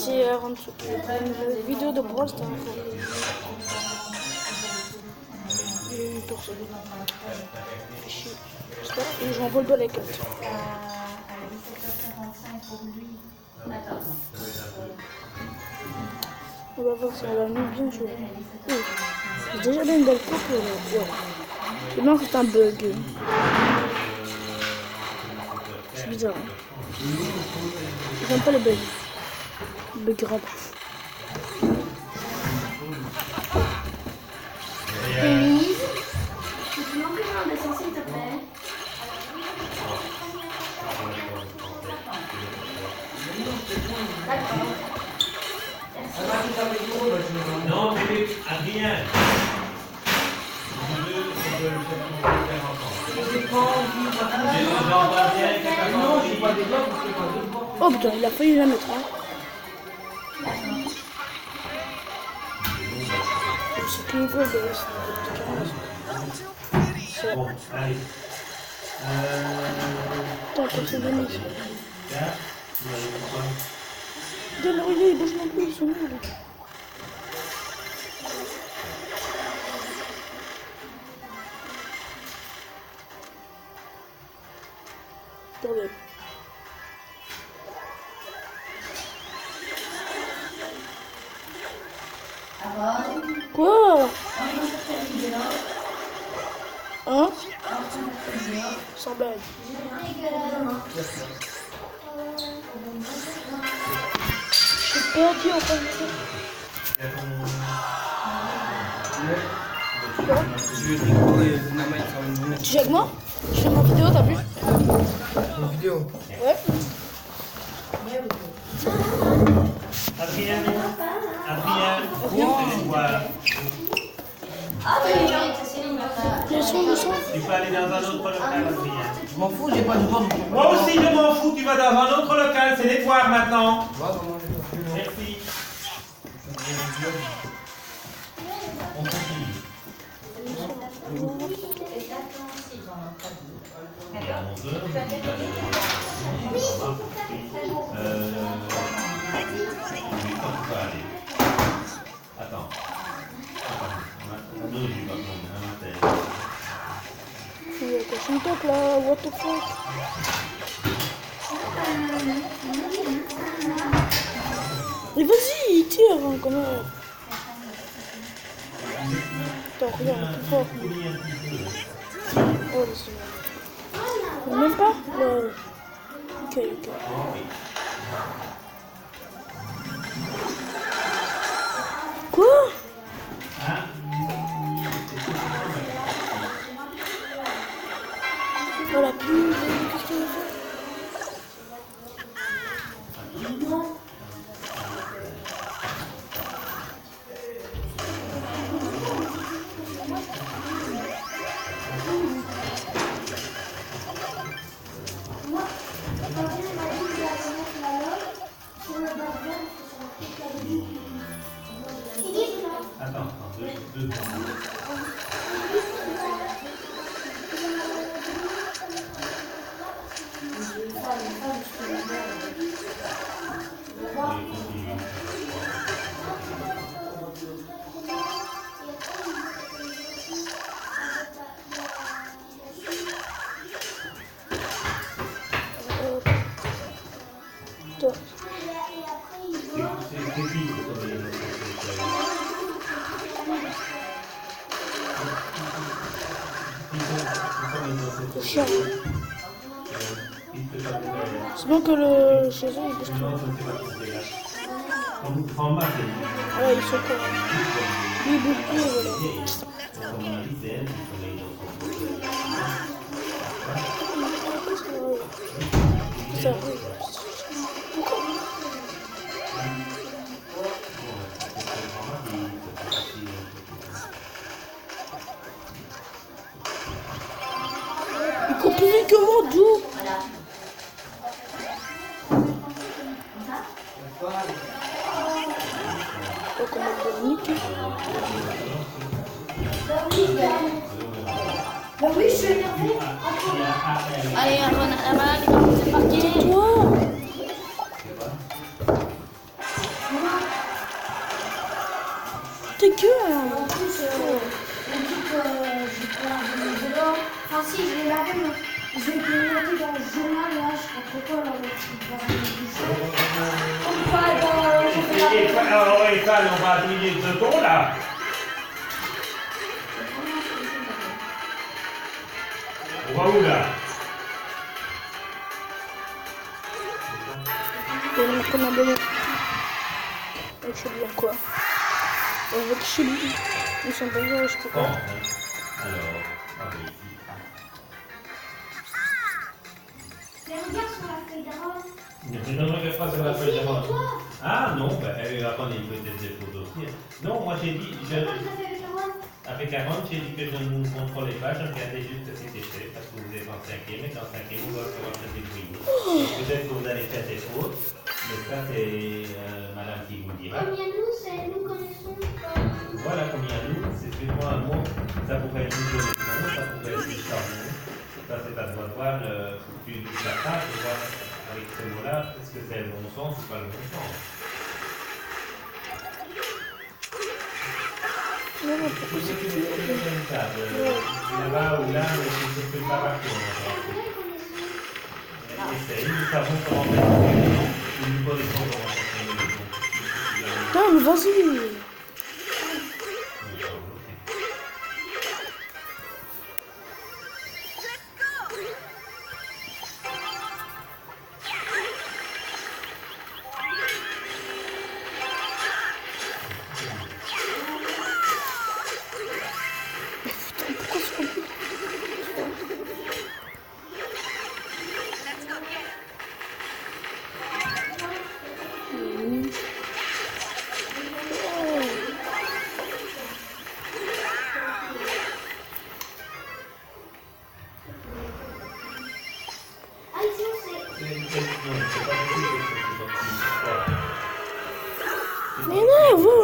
c'est avant tout. La vidéo de Brawl Stars. Il y a une personne. Chier. Et j'envole pas les cartes. On va voir si elle a mis bien joué. Oui. J'ai déjà mis une belle coupe. Ouais. Et non, c'est un bug. C'est bizarre. Hein. J'aime pas les bugs. Bug grave. Denise, tu peux manquer un dessin s'il te plaît? Non, mais Adrien, si tu veux, on peut le faire ensemble. Oh putain, il a failli la mettre. Hein. C'est plus gros de Bon, allez. Attends, personne de mise. Regarde le relais, il bouge non plus, ils sont nuls. Bordel. Quoi? Hein? Sans blague. J'ai perdu en fait. Tu joues avec moi? Je fais ma vidéo, t'as vu? Une vidéo. Ouais. Adrien, voir. Le son. Tu peux aller dans un autre local, Adrien. Je m'en fous, j'ai pas de temps. Moi aussi, je m'en fous, tu vas dans un autre local, c'est les devoirs maintenant. Merci. On continue. Il est 11h. Attends. Non, j'ai pas besoin. T'as une top là, what the fuck? Mais vas-y, tire hein, quand même. Attends, regarde, plus fort. Oh, laisse-moi. Même pas? Ouais. Ok. Quoi? Voilà, plus. Qu'est-ce qu'il a fait? Attends, deux secondes. Toi. C'est chiant. C'est bon que le chez eux il bouge tout. Ouais, ils sont quoi? Lui il bouge plus, voilà. Ça. Pourquoi? Il court plus vite que moi, d'où? Oh, comment on peut niquer? Bah oui, je suis énervée. Allez, là-bas, c'est parti. Toi? ta gueule. En plus, le truc, je prends la journée dehors. Enfin, si, je l'ai lavé, mais je vais le noter dans le journal, là, je sais pas trop quoi, là, mais je vais faire du jour. Comme quoi, je fais la Alors, Eiffel, on va atelier de ton là. On va où là? Et on a commandé. Je sais bien quoi. Avec Chili. Ils sont pas là, je sais Quand? pas. Alors, on va ici. Mais regarde sur la feuille d'arrose. Je ne regarde pas sur la feuille d'avant. Ah non, bah, attendez, il peut être des photos aussi. Non, moi j'ai dit, avec Aaron, j'ai dit que je ne contrôlais pas, je regardais juste ce qui était fait, parce que vous êtes en 5e, et qu'en 5e, on va pouvoir se débrouiller. Peut-être que vous allez faire des fautes, mais ça c'est madame qui vous dira. Combien nous connaissons Voilà combien nous, c'est sûrement un mot, ça pourrait être une connexion, ça pourrait être une charbon. Ça c'est à toi de voir, tu la phrase, de voir avec ce mot-là, est-ce que c'est le bon sens ou pas le bon sens. Non, non, pourquoi Vous êtes une table, là-bas ou là, mais je ne peux pas partir. Essaye, nous savons comment faire une maison, nous connaissons comment faire une maison. Putain, mais vas-y. Ah, ici on sait. Mais non, vous.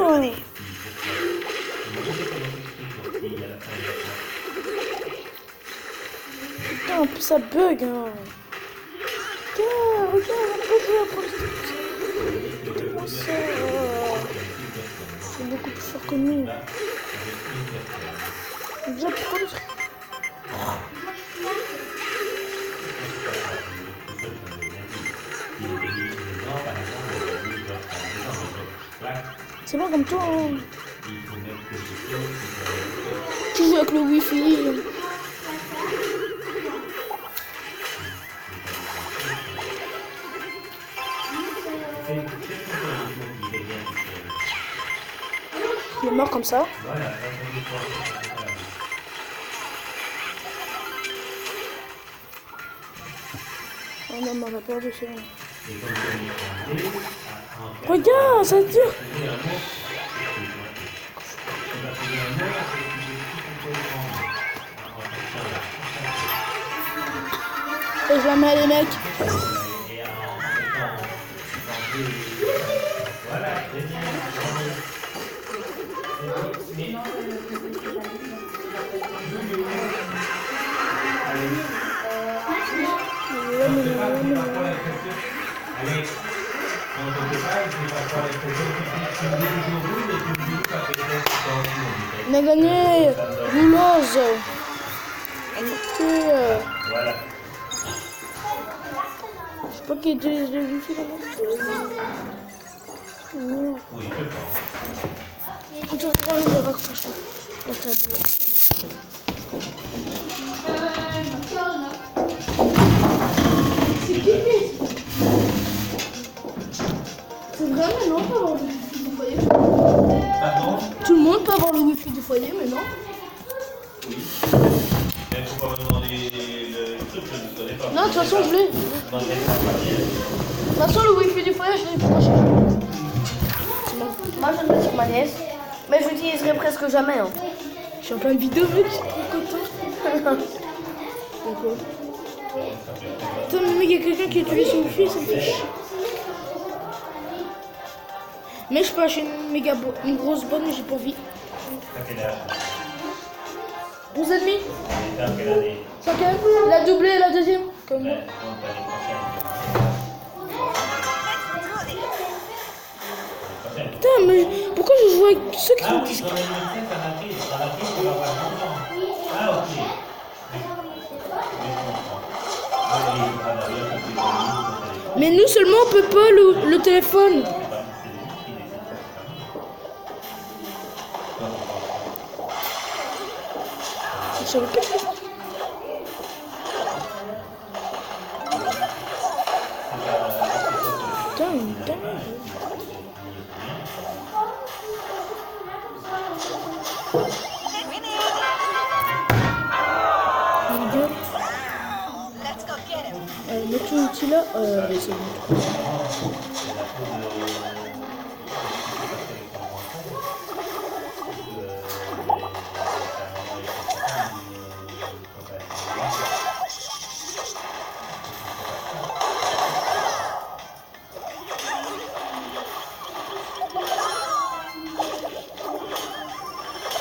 Putain, en plus ça bug. Hein. Regarde, pourquoi je vais apprendre comment ça c'est beaucoup plus fort que nous. Déjà, pourquoi le... C'est pas comme toi, hein. Tu joues avec le wifi. Il est mort comme ça. Oh non, mais on a perdu, c'est bon. Regarde, ça dure. Et je la mets les mecs. Voilà, c'est bien. On a gagné. Boulouse. Voilà. Je sais pas qui utilise le wifi là-bas. Oui, je pense. Je vais le raccrocher. La tablette. C'est vrai, mais non, pas avoir le wifi du foyer. Pardon? Tout le monde peut avoir le wifi du foyer, mais non. Oui. Mais il ne faut pas me demander le truc, je ne connais pas. Non, de toute façon, je l'ai. Dans les papiers. De toute façon, le wifi du foyer, je l'ai branché. C'est bon. Moi, je le mets sur ma nièce, mais je l'utiliserai presque jamais. Hein. Je suis en plein de vidéo, mec. Je suis trop content. Pourquoi? Putain, mais mec, il y a quelqu'un qui utilise son wifi, ça me fait chier. Mais je peux acheter une grosse bonne, j'ai pas envie. Ça fait l'âge. 11 et demi. T'as quelle année? 5e. La doublée, la deuxième. Comme moi. Ouais, donc l'année prochaine. Putain, mais pourquoi je joue avec ceux qui Ah sont oui, discrets? dans les médecins, ça m'a pris, on va voir longtemps. Ah ok. Mais nous seulement on peut pas le téléphone. Sur le téléphone. Putain, putain. Mon Dieu. Mets ton outil là. Allez, c'est bon.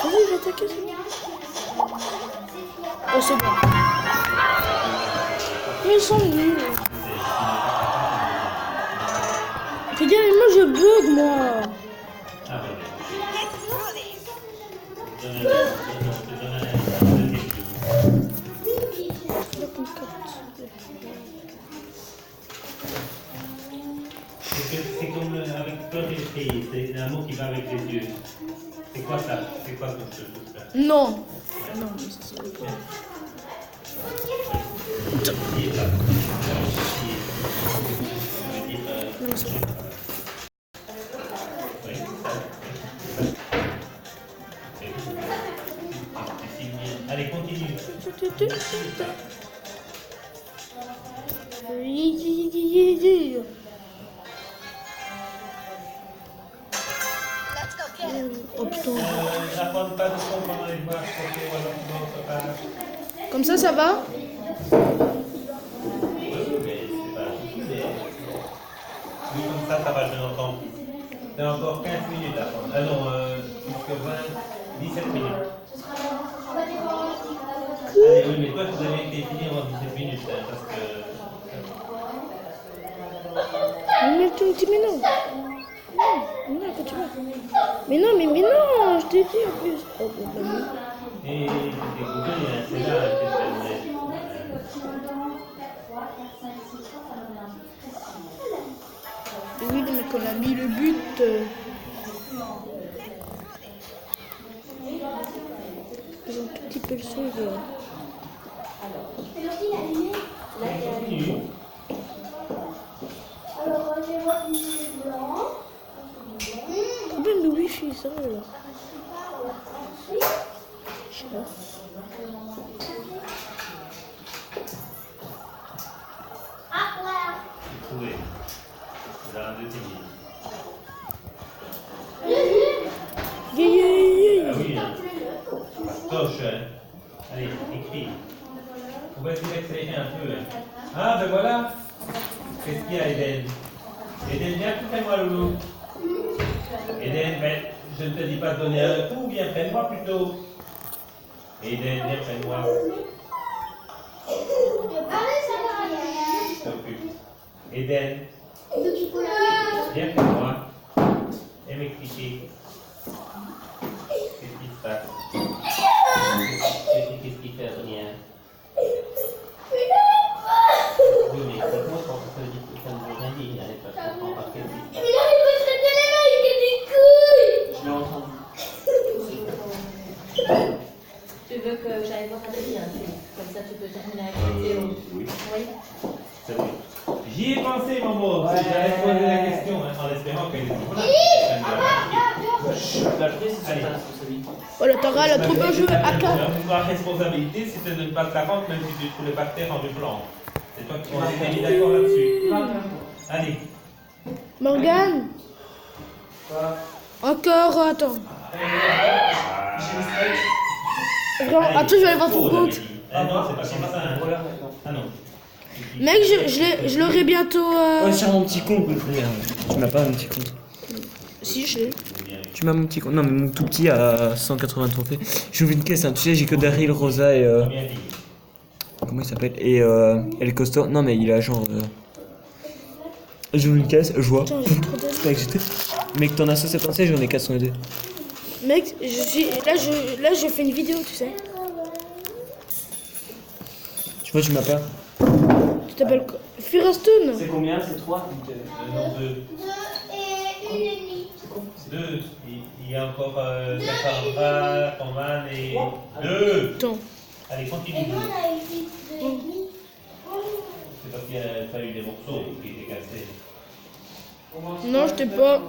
Vas-y, je vais attaquer ça. Oh, c'est bon. Mais ils sont nuls. Regarde, moi je bug, moi. C'est comme avec peur et effrayé, c'est un mot qui va avec les yeux. C'est quoi ça? C'est quoi comme chose là? Non. Non, mais ça c'est pas. Non, mais c'est pas. Allez, continue. Oh putain. N'apprends pas de son pendant les marches, ok, voilà, non, ça va. Comme ça va? Oui, mais c'est pas mais... Oui, comme ça va, je l'entends plus. T'as encore 15 minutes à prendre. Ah non, jusqu'à 17 minutes. Allez, oui, mais toi, tu avais été fini avant 17 minutes, hein, parce que... Mais ton petit mais non. Non, continue. Mais non, mais non, je t'ai dit en plus. Oh, bah non. Et t'es goûté, c'est là, Et oui, mais qu'on a mis le but. Ils ont un tout petit peu le suivre. continue. Problème de wifi, ça va là. Je sais pas. Trouvé. Dans un de tes Yeah. Ah oui, hein. Toche, hein. Allez, écris. On va essayer d'accélérer un peu. Hein. Ah, ben voilà. Qu'est-ce qu'il y a, Eden? Eden, viens, fais-moi loulou. Eden, ben, je ne te dis pas de donner un coup, viens, prenne-moi plutôt. Eden, viens, prenne-moi. T'occupe. Eden, viens, prenne-moi. Et m'expliquer. Qu'est-ce qui se passe? Qu'est-ce qui fait rien? Oui, mais explique-moi quand ça veut dire que ça ne veut rien dire. Je comprends pas qu'est-ce qui se passe. Je l'ai entendu. Tu veux que j'aille voir ta fille, hein, comme ça tu peux terminer avec la Théo. Oui. Oui. C'est vrai. J'y ai pensé, maman. J'allais te poser la question hein, en espérant qu'elle était voilà. La prise, c'est ta responsabilité. Voilà, Tara, elle a trop bien joué à 4. Ma responsabilité, c'était de ne pas te la rendre, même si tu trouvais pas terre en blanc. C'est toi qui m'as mis d'accord là-dessus. Allez. Morgane. Encore, attends. Vraiment, attends, je vais aller voir ton compte. Ah non, c'est pas comme ça. Hein. Ah non. Mec, je l'aurai bientôt. Ouais, sur mon petit compte, frère. Tu m'as pas un petit compte. Si, je l'ai. Tu m'as mon petit compte. Non, mais mon tout petit à 180 trophées. J'ouvre une caisse, hein. Tu sais, j'ai que Daryl, Rosa et. Comment il s'appelle? Et El Costo. Non, mais il a genre. J'ouvre une caisse, je vois. Putain, j'ai trop de... Avec j'étais. Mec, t'en as 176, j'en ai 402. Mec, là, je fais une vidéo, tu sais. Tu vois, tu m'as pas. Tu t'appelles quoi? Firestone. C'est combien? C'est 3 Non, 2. 2 et 1,5. 2. Il y a encore Cassandra, Roman et 2. Attends. Allez, continue. Et nous, on a écrit 2,5. C'est parce qu'il a fallu des morceaux qui étaient cassés. Non, je t'ai pas.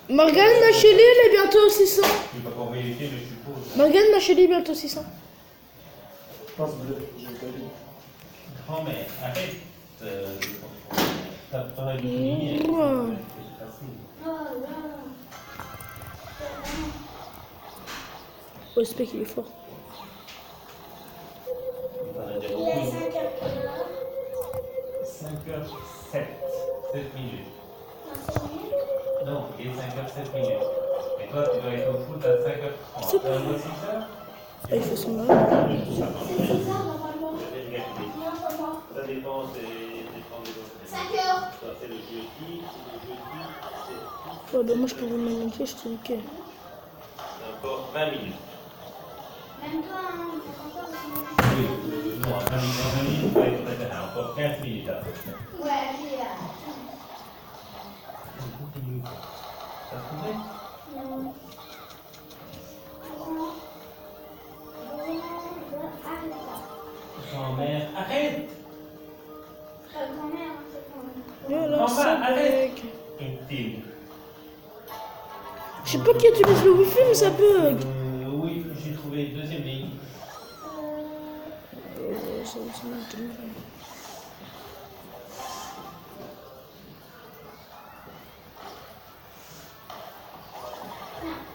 Morgane, ma chérie, elle est bientôt 600. Je ne vais pas encore vérifier, mais je suppose. Morgane, ma chérie, bientôt 600. Je pense bleu, j'ai pas vu. Grand-mère, arrête. T'aurais dû finir. C'est facile. Oh, ce mec, il est fort. T'en as déjà Il est à beaucoup. 5h. 5h07. 7 minutes. Non, Non, c'est mieux. il est 5h07 minutes. Et toi, tu dois être au foot à 5h30. C'est T'as un mot 6h? Ah, il faut son mal. C'est 6h normalement. Je vais regarder. Non, pas moi. Ça dépend des autres. 5h. Ça, c'est le jeudi. Ouais, bah, moi, je peux vous le montrer, je te dis que. C'est encore 20 minutes. Même toi, hein, c'est encore Oui, non, 20 minutes, il va être très bien. Encore 15 minutes après. Ouais, j'ai là. Ça se trouvait? Non. Grand-mère, arrête! Grand-mère, c'est quand même. Voilà, Maman, ça, arrête. mec. Intime. Je sais pas qui utilise le wifi, mais ça bug. Oui, j'ai trouvé une deuxième ligne. Ça me tombe.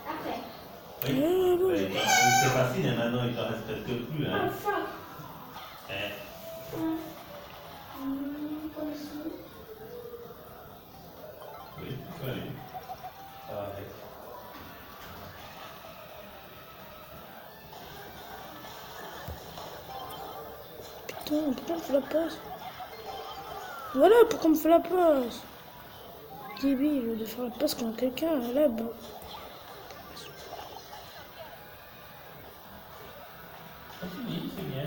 Après. Oui. Ah, bon. C'est facile, hein, maintenant il ne t'en reste presque plus. Ah, Hein. fuck. Hein. Comme ça. Oui, tu peux aller. Ça va aller. Putain, pourquoi on me fait la passe? Voilà, pourquoi on me fait la passe? Débile de faire la passe quand quelqu'un est là-bas. Continue, c'est bien.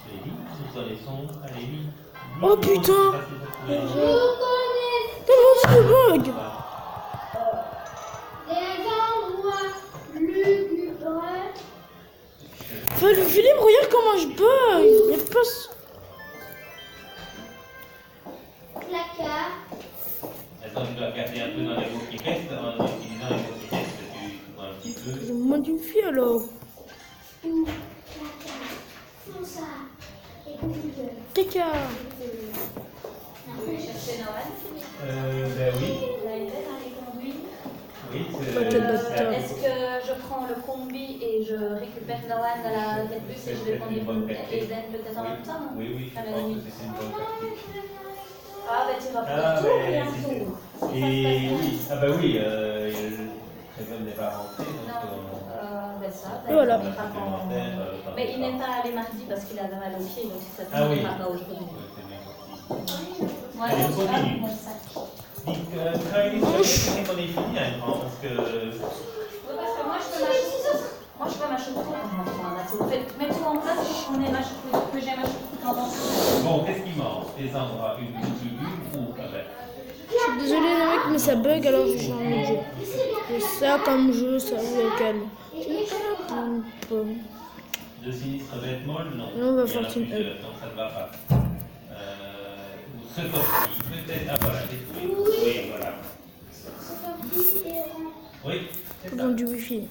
Lévi, nous connaissons. Allez, oui. Oh, putain. C'est facile de trouver. Vous connaissez Non, mais c'est le bug. les endroits lugubres. Enfin, Philippe, regarde comment je bug. Il passe. Placard. Attends, tu dois regarder un peu dans les mots qui restent. En utilisant les mots qui restent, tu vois un petit peu. Je me demande une fille alors. Ou placard. Tout ça. Et Google. Caca. Vous voulez chercher Noël? Ben oui. Vous l'avez fait dans les combis? Oui, Quel bâtard. Est-ce que je prends le combi et je récupère Noël dans la bus et je vais conduire Eden peut-être en même temps? Oui, oui, je À la pense que limite. c'est une bonne tactique. Ah, ben tu vas Ah, faire tout et ben, un si tour. c'est- Et oui, ah bah oui, Trevor n'est pas rentré, donc Ben ça, Et voilà. on ira quand- Mais il n'est pas allé mardi parce qu'il avait mal au pied, donc ça Ah ne oui. ira pas aujourd'hui. Ouais, c'est bien possible. Moi, Allez, je on suis pas continue. mon sac. Dites, Kylie, c'est qu'on est fini, hein, parce que... Oui, parce que moi, je peux m'acheter tout pour moi. Mets tout en place pour qu'on ait que j'ai ma choucroute en ventre. Bon, qu'est-ce qui manque? Des endroits une ou avec? Je suis désolée les mecs, mais ça bug alors je change de jeu. Et ça comme jeu, ça vous calme. De sinistres vêtements, non. Non, on va Il y en a faire une plusieurs, donc ça ne va pas. Ce tortille, peut-être... Ah voilà, j'ai trouvé. Oui, voilà. Oui, c'est ça. Dans du wifi.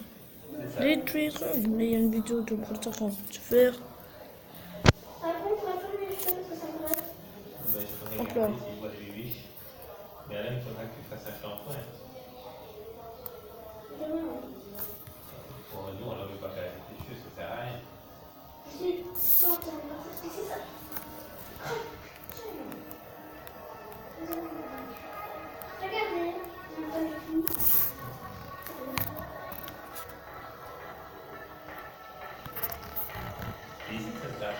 C'est ça. Les tweets, mais il y a une vidéo de Brawl qu'on va faire. Ben, je pourrais regarder s'il voit des bibiches. Mais là, il faudra que tu fasses un shampoing. Pour nous, on ne veut pas faire des cheveux, ça sert à rien. Regardez. Et ici, c'est ça.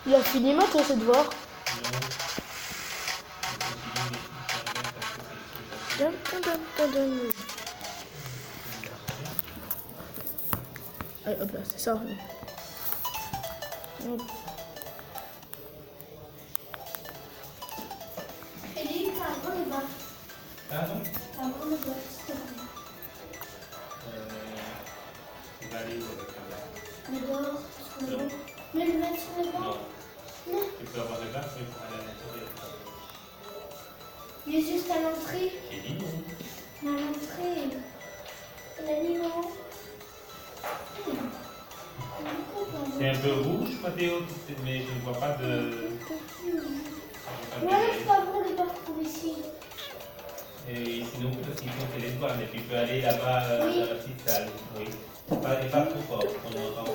Il a fini maintenant ses devoirs. Dun, dun, dun, dun, dun. Allez, hop là, c'est ça. Hop. Elie, t'as un bon débat. Pardon T'as un bon débat, s'il te plaît. Tu vas aller au travail. Mais dehors, sur le banc. Mais le mettre sur le banc. Non. Tu peux avoir des bains, mais pour aller à l'intérieur. Il est juste à l'entrée. J'ai dit non. À l'entrée. Il a dit non. C'est un peu rouge, Mathéo, mais je ne vois pas de. Ouais, c'est pas bon de pas trouver ici. Et sinon, s'il faut les voir, mais tu peux aller là-bas dans la petite salle. Oui. Pas trop fort, on n'entend pas.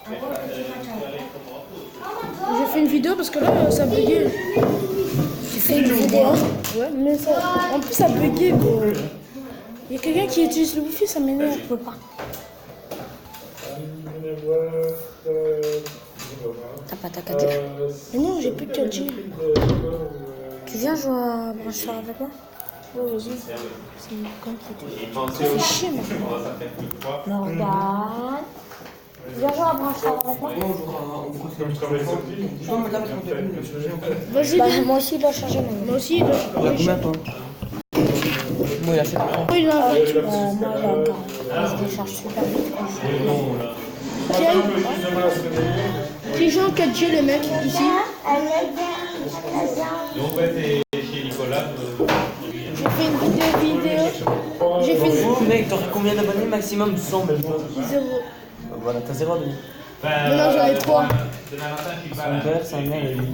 Mais tu peux aller comment? J'ai fait une vidéo parce que là, ça buguait. Tu fais une vidéo. Ouais, mais ça. En plus, ça buguait, gros. Il y a quelqu'un qui utilise le wifi, ça m'énerve. Je peux pas. T'as pas ta 4G. Mais non, j'ai plus de 4G. Tu viens jouer à brancheur avec moi? Ouais, vas-y. C'est une con qui Et pensez fait au chier, moi. ça fait plus de fois. Non, regarde. Tu viens jouer à brancheur avec moi? Vas-y, Bah, viens. moi aussi, il doit charger maintenant. Moi aussi, il doit. Combien toi? Moi, il a fait Oh, il a un voiture. Moi, il a encore. Il se décharge super vite. Qui joue en 4G, le mec, ici? Donc, ouais, c'est chez Nicolas. J'ai fait une vidéo. J'ai fait une Mec, t'aurais combien d'abonnés maximum? 100 même pas. 0. Voilà, t'as 0 abonnés. Ben, Non, j'en ai 3. Demain matin, je suis pas Son là. père, sa mère et lui.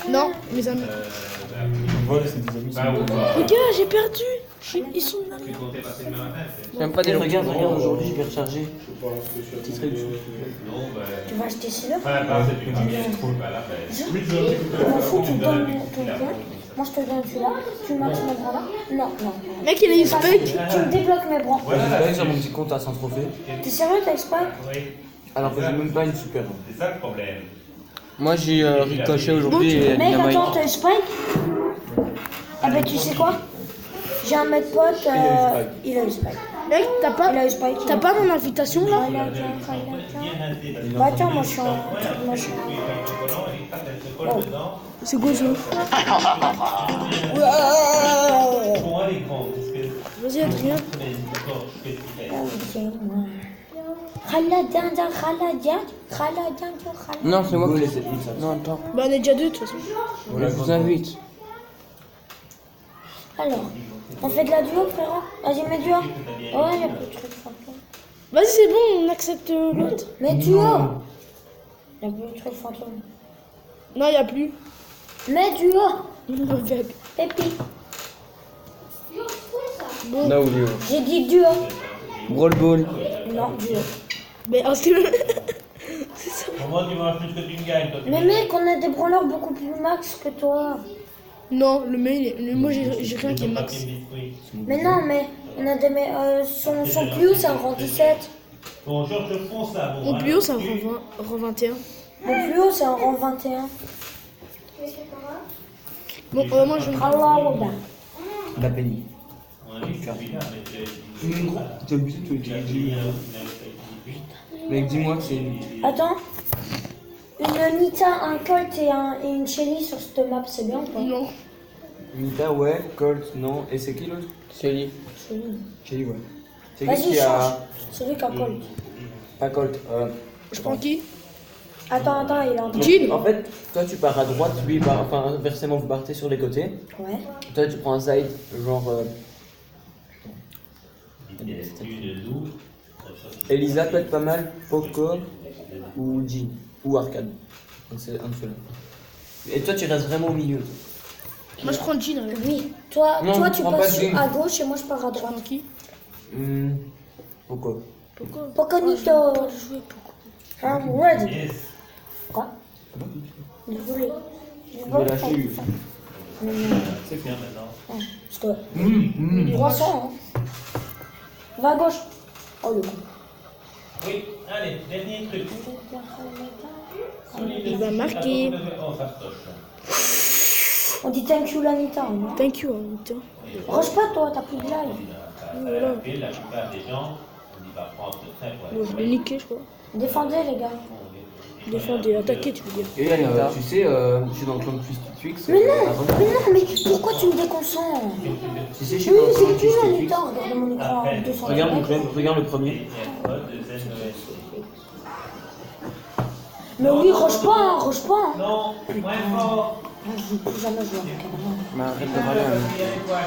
Non, mes amis. Voilà, c'est des amis. Bah, ou pas. Regarde, j'ai perdu. Ils sont là. Tu comptais passer demain matin, c'est. J'aime pas des regarde, aujourd'hui, je vais recharger. Petit truc. Non, bah. Tu vas acheter celui-là? Enfin, pas c'est plus grave. Bah, là, ben. Je m'en fous, tu me donnes ton compte. Moi, je te donne celui-là. Tu marques mes bras là? Non, non. Mec, il a une spec. Tu me débloques mes bras. Ouais, J'ai pas eu sur mon petit compte à 100 trophées. T'es sérieux, t'as exprès? Oui, Alors que j'ai même pas une super. c'est ça le problème. Moi, j'ai Ricochet aujourd'hui et Mec, Dynamite. attends, t'as le spike? Ah ben, tu sais quoi? J'ai un mec pote, il a le spike. Mec, t'as pas, Il a le spike. t'as pas mon invitation là? Bah attends, moi je suis en... Moi je suis en... C'est gozo. Vas-y, Adrien. Non, c'est moi qui les ai mis ça. Non, attends. Bah, on est déjà deux de toute façon. Je vous invite. Alors, on fait de la duo, frérot? Vas-y, mets duo. Ouais, y'a plus de trucs fantômes. Vas-y, c'est bon, on accepte l'autre. Mets duo. Y'a plus de trucs fantômes. Non, y a plus. Mets duo. Regarde. Pépi. Bon, Là où Léo. J'ai dit duo. Brawl Ball. Non, duo. mais inscris-le. Comment tu manges plus que tu me gagnes, toi? Mais mec, on a des brawlers beaucoup plus max que toi. Non, le mail, moi j'ai rien qui est max. Mais non, mais on a des... son plus haut, c'est un rang 17. Bon, Georges, je fonce ça. Bon, Mon plus haut, c'est un rang 21. Mon plus haut, c'est un rang 21. Bon, moi je. Allah Wallah. La Penny. On a mis celui-là, mais T'as obligé de te dire. Mec, dis-moi que c'est une. Attends. Une Nita, un Colt et une Shelly sur cette map, c'est bien ou pas? Non. Nita, ouais. Colt, non. Et c'est qui l'autre? Shelly. Shelly. Shelly, ouais. C'est qui Vas-y, qui change. a. Celui qui a Colt. Pas Colt. Je prends qui? Attends, il est en train. Jean. En fait, toi tu pars à droite, lui il part. Enfin, inversement, vous partez sur les côtés. Ouais. Toi tu prends un side, genre. Elisa peut être pas mal, Poco ou Jean ou Arcade. Donc c'est un de ceux-là. Et toi tu restes vraiment au milieu. Moi je prends Jean avec. Oui. Toi, Non, toi je tu prends passes pas Jean. à gauche et moi je pars à Je droite. prends qui? Poco. Pourquoi? Poconito. Pas le jouer pour. I'm ready. Yes. Quoi? Je voulais. Je vais lâcher. C'est bien maintenant. Parce que. 300, hein. Va à gauche. Oh le con. Oui, allez, dernier truc. Il va marquer. Oh, ça se touche. On dit thank you Lanita. Hein. Thank you, hein, putain. Range pas toi, t'as plus de live. Voilà. La plupart des gens, on y va prendre très Bon, je l'ai niqué, je crois. Défendez les gars. Défendez, attaquer, tu veux dire. Et tu sais, je suis dans le clan de Twix. Mais non, mais pourquoi tu me déconcentres? Tu sais, je suis Oui, dans le clan de c'est qui Twix. Lanita? Regarde mon écran. 200 Regarde mon club, regarde le premier. Mais oui, roche pas, hein, roche pas. Hein. Non, moins fort. Moi, je joue plus jamais jouer avec un Mais arrête de râler.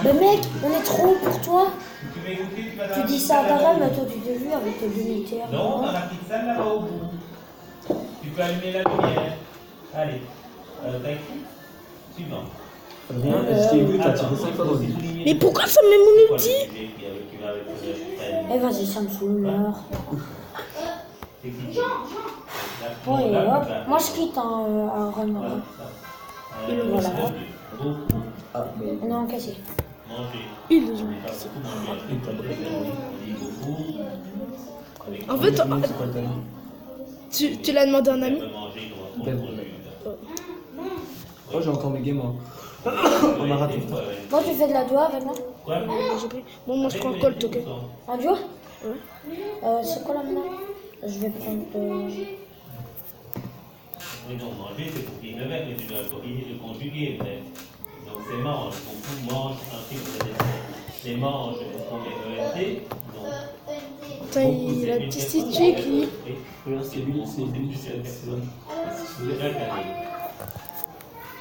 Mais mec, on est trop pour toi. Tu veux écouter, tu vas dans Tu la dis pizza, ça à ta là-bas. femme, mais toi tu t'es vu avec tes dignitaires. Non, dans la pizza là-bas au bout. Tu peux allumer la lumière. Allez, thank you. Suivant. Rien, je t'ai vu, t'as tiré 5 fois dans le vide. Mais pourquoi ça met mon ulti? Eh vas-y, ça me saoule l'heure. C'est qui? Bon, et hop, moi je quitte hein, à Run. Voilà. Ah, mais. On est encaissé. Il nous ont. En fait, tu l'as demandé à un ami? Oh, j'ai encore mes games, moi. On a raté. Bon, tu fais de la duo avec moi? J'ai pris. Bon, moi je prends un colt, ok? Un duo? Ouais. C'est quoi la maintenant? Je vais prendre. Oui, non, manger, c'est pour qu'il le mette, mais tu dois corriger le conjuguer, peut-être. Donc, c'est mange, beaucoup mange, un film de dessert. C'est mange, on met ENT, donc. Putain, il a destitué qui. Regarde, c'est lui, c'est. C'est déjà calé.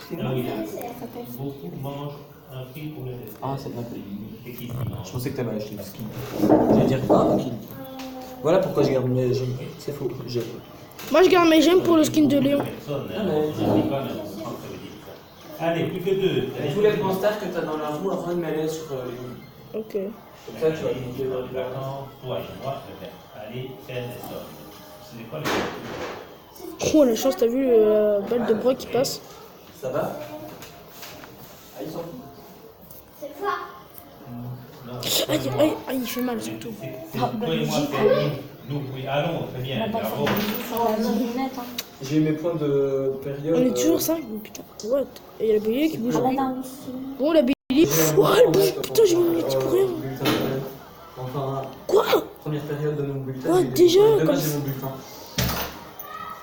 Ah oui, beaucoup mangent un prix pour le dessert. Ah, c'est bien. C'est qui mange? Je pensais que t'avais acheté le skin. J'allais dire, ah, ok. Voilà pourquoi je garde mes gemmes. C'est faux, j'ai. Moi je garde mes gemmes pour le skin de Léon. Personne, hein, on n'applique pas, mais on comprend que ça veut dire ça. Allez, plus que deux. Et tous les bons stars que t'as dans la roue, Ron met sur les. Ok. Comme ça, tu vas monter dans les Vacances, toi et moi, je vais aller faire des sommes. C'est quoi les Oh la chance, t'as vu le balle de bois qui passe? Ça va? Ah, ils sont. Aïe, aïe, aïe, il fait mal surtout. C'est toi et moi, c'est nous. Oui, allons, très bien. On va pas Bravo. faire la lunette. Hein. J'ai eu mes points de période. On est toujours 5, putain. What? Et il y a la Billy qui bouge. Ah, là, aussi. Bon, la Billy. Oh, elle bouge. Putain, j'ai mis mon ulti pour rien. Enfin, Quoi? première période de mon bulletin. Ouais, j'ai- déjà, Demain, comme j'ai mon bulletin.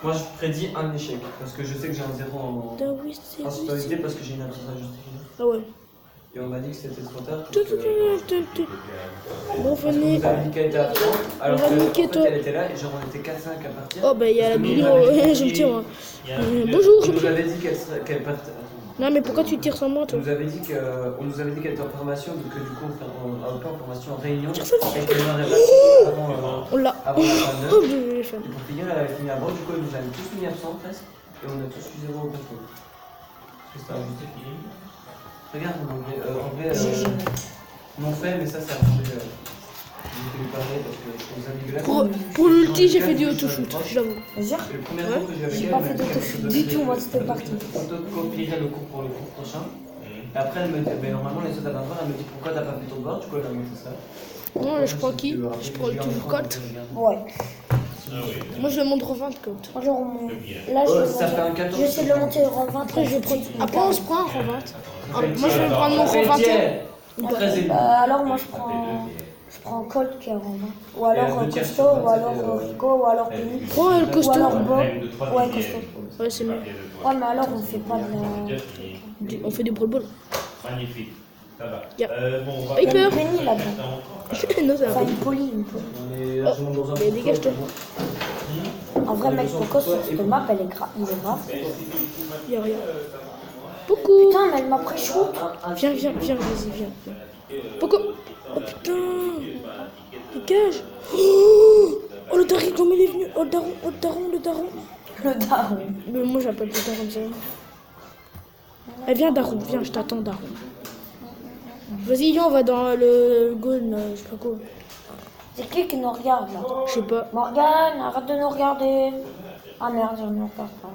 Moi, je prédis un échec. Parce que je sais que j'ai un 0 en Ah oui, c'est principalité parce que j'ai une absence à justifier. Ah ouais. Et on m'a dit que c'était trop tard. Tout, tout, tout, tout, tout. Bon, venez. Vous avez dit qu'elle était absente, alors va que niquer, en fait, toi. elle était là et genre on était 4-5 à partir. Oh, bah, il y a la Parce que Billy. nous, on avait dit- Je me tire, moi. Il y a un Bonjour, On je nous avait dit qu'elle partait. Non, mais pourquoi tu tires sans moi, On toi? nous avait dit qu'elle était en formation, donc que du coup on pas en formation en réunion. Tire ça, Et qu'elle n'aurait pas fini On l'a. avant la fin Oh, de je vais faire. Et pour finir, elle avait fini avant, du coup elle nous avait tous mis absents presque. Et on a tous eu 0 au contrôle. Parce que c'était injustifié. Regarde, en vrai, m'ont fait, mais ça a changé. Je vais lui parler parce que je trouve ça dégueulasse. Pour l'ulti, j'ai fait du auto-shoot, j'avoue. Jure? C'est le premier cours que j'ai avec J'ai elle, pas elle fait m'a dit d'auto-shoot qu'elle du faisait tout, moi, des- c'était parti. photocopierait le cours pour le cours prochain. Et après, elle me dit, mais normalement, les autres avaient un elle me dit pourquoi t'as pas fait ton devoir, du coup, elle a monté ça. Moi, je prends qui? Je prends le tout colt. Ouais. Ah oui, Moi, je le montre au 20 colt. Moi, je remonte. c'est bien. Là, je Ouais, vais ça fait un monter. 14. Je vais essayer de le monter au 20. Après, je prends. Après, on se prend un rang 20. Ah, moi, je vais prendre mon rang 21. Ou pas? 13 et demi. Alors, moi, je prends Colt qui est en 20. Ou alors deux tiers Costo, sur ou alors 27, Rico, ou alors Penny. Prends le Ou costaud. alors Bob. Règle de trois Ouais, dixièmes. costaud. Ouais, c'est mieux. Ouais, mais alors, on fait pas de la. On fait du brawl ball. Magnifique. Ça va. Yeah. Bon, on va Hyper. Il y a une Penny là-dedans. Non, c'est un Enfin, peu. une poly, une poly. On est largement dans un mais dégage-toi. En vrai, mec, Coco, sur cette map, elle est grave. Il est grave. Y'a rien. Beaucoup. Putain, mais elle m'a pris shoot. Viens, viens, viens, vas-y, viens. Beaucoup. Oh putain. Dégage. Oh, le daron, comme il est venu. Oh, le daron, oh, le daron, le daron. Le daron. Mais moi, j'appelle le daron comme ça. Eh, viens, daron, viens, je t'attends, daron. Vas-y, viens, on va dans le Gone, je sais pas quoi. C'est qui nous regarde là? Je sais pas. Morgane, arrête de nous regarder. Ah merde, je ne nous regarde pas.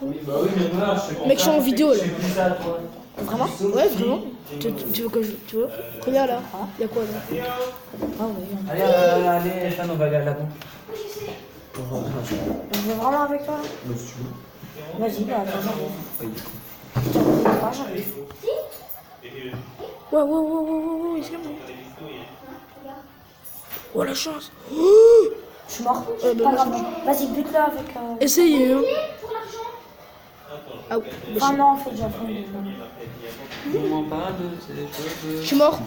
Oui, bah oui, mais moi, je fais Mec, je suis en vidéo, là. Je fais plus ça, toi. Vraiment? Ouais, vraiment. Tu veux que je. Tu veux? Regarde là. Il y a quoi là? Ah ouais. Allez, Fan, on va aller à la banque. Je veux vraiment avec toi? Vas-y, bah attends, j'arrive. Putain, pas, j'arrive. Ouais, c'est bon. Oh la chance. Je suis mort. Bah, Pas moi, grave. Vas-y, bute-le avec. Essayez, hein. Ah, Enfin, non, en fait, j'ai appris. On parle de ces choses. je suis mort.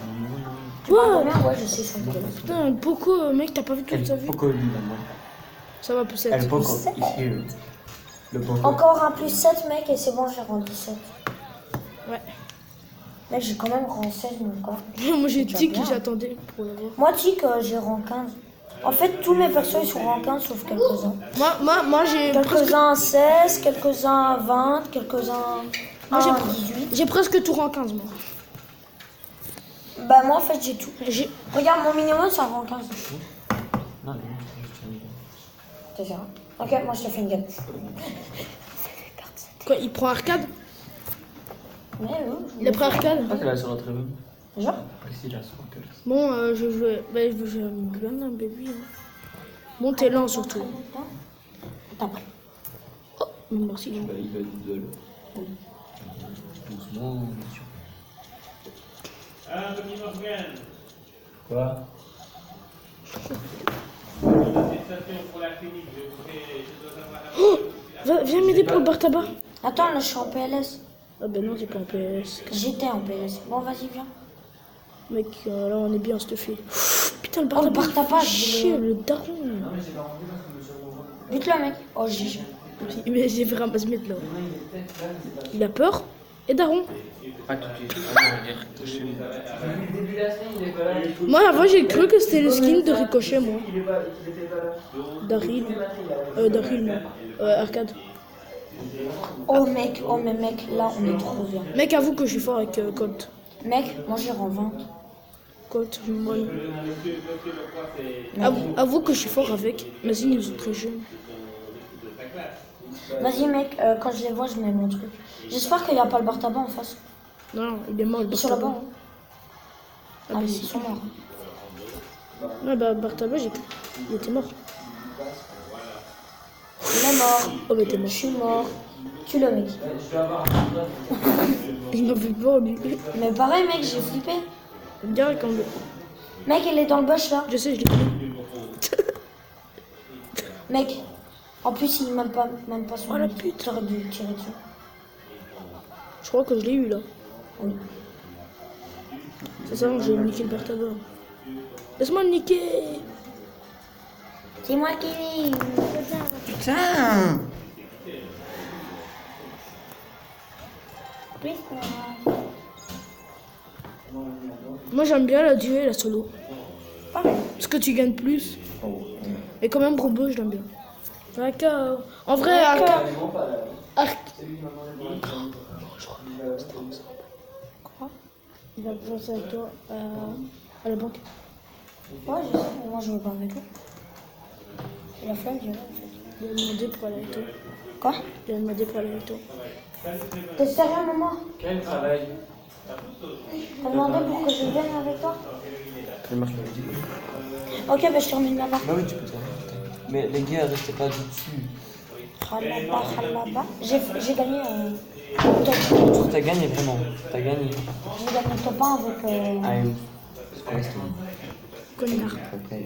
Ouais, Ouais. ouais, je sais ça. Putain, Poco, mec, t'as pas vu toute sa vie. Poco, lui, là, moi. Ça va, plus 7. El Poco, is here. Le Poco. Encore un plus 7, mec, et c'est bon, j'ai rendu 7. Ouais. Mec, j'ai quand même rang 16 mon corps. Moi, j'ai Tu dit vas que bien. j'attendais pour l'avoir. Moi, Tic, j'ai rang 15. En fait, tous mes persos, ils sont rang 15, sauf quelques-uns. Moi, j'ai presque... Quelques-uns à 16, quelques-uns à 20, quelques-uns Moi, j'ai à pr- 18. J'ai presque tout rang 15, moi. Bah, moi, en fait, j'ai tout. J'ai... Regarde, mon minimum, c'est un rang 15. Non, T'es sûr? Ok, moi, je te fais une game. Quoi, il prend arcade? Mais oui. Il a pris arcade? pas qu'elle a sur la très bonne. Genre? Ici, là, sur la Bon, je vais... Bah, je vais bien un bébé. Hein. Bon, t'es lent, surtout. T'as pris. Oh, merci. Il va doodle. Doucement, bien sûr. Ah, Tony Morgan. Quoi? Attestation pour la clinique, je dois avoir Viens m'aider pour le bar tabac. Attends, là, je suis en PLS. Ah ben non, t'es pas en PS. J'étais en PLS. Bon, vas-y, viens. Mec, là, on est bien stuffé. Putain, le Oh, le bar bar tabac, chier, le daron. Bute-le, mec. Oh, GG. Mais j'ai fait un mettre là. Il a peur. Et daron. Pas tout de suite. Moi, avant, j'ai cru que c'était le skin de Ricochet, moi. Daryl. Daryl, non. Arcade. Oh, mec. Oh, mais mec, là, on est trop bien. Mec, avoue que je suis fort avec Colt. Mec, moi, j'ai rang 20. Colt, moi. Avoue que je suis fort avec. Vas-y, ils sont très jeunes. Vas-y, mec, quand je les vois, je mets mon truc. J'espère qu'il n'y a pas le bar tabac en face. Non, il est mort, le Ils bar sont tabac. là-bas. Hein. Ah, Ah, mais ils si. sont morts. Ouais, bah, bar tabac, il était mort. Il est mort. Oh, mais t'es Je mort. suis mort. Tue le mec. Il m'a fait peur, lui. Mais pareil, mec, j'ai flippé. Regarde quand. Mec, il est dans le bush là. Je sais, je l'ai connu. Mec, en plus, il n'a même pas son. Oh, la ulti. pute. T'aurais dû tirer dessus. Je crois que je l'ai eu là. Oui. C'est ça, j'ai niqué le bar tabac. Laisse-moi le niquer. C'est moi qui l'ai. Putain! Oui, Moi, j'aime bien la duo et la solo. pareil. Parce que tu gagnes plus. Et quand même, Brobo, je l'aime bien. D'accord. En vrai, Arca. Quoi? Il va penser avec toi à la banque. Ouais, je sais, mais moi je veux pas avec lui. Il a flemme, je en fait. Il a demandé pour aller avec toi. Quoi? Il a demandé pour aller avec toi. T'es sérieux, maman? Quel travail? T'as demandé pour que je vienne avec toi? Je marche pas dit. Ok, bah je termine là-bas. Bah oui, tu peux te faire. Mais les gars, restez pas dessus. Ralaba, ralaba. J'ai gagné T'as gagné vraiment. T'as gagné. j'ai gagné le top 1 avec. I'm. C'est quoi Connard. Ok.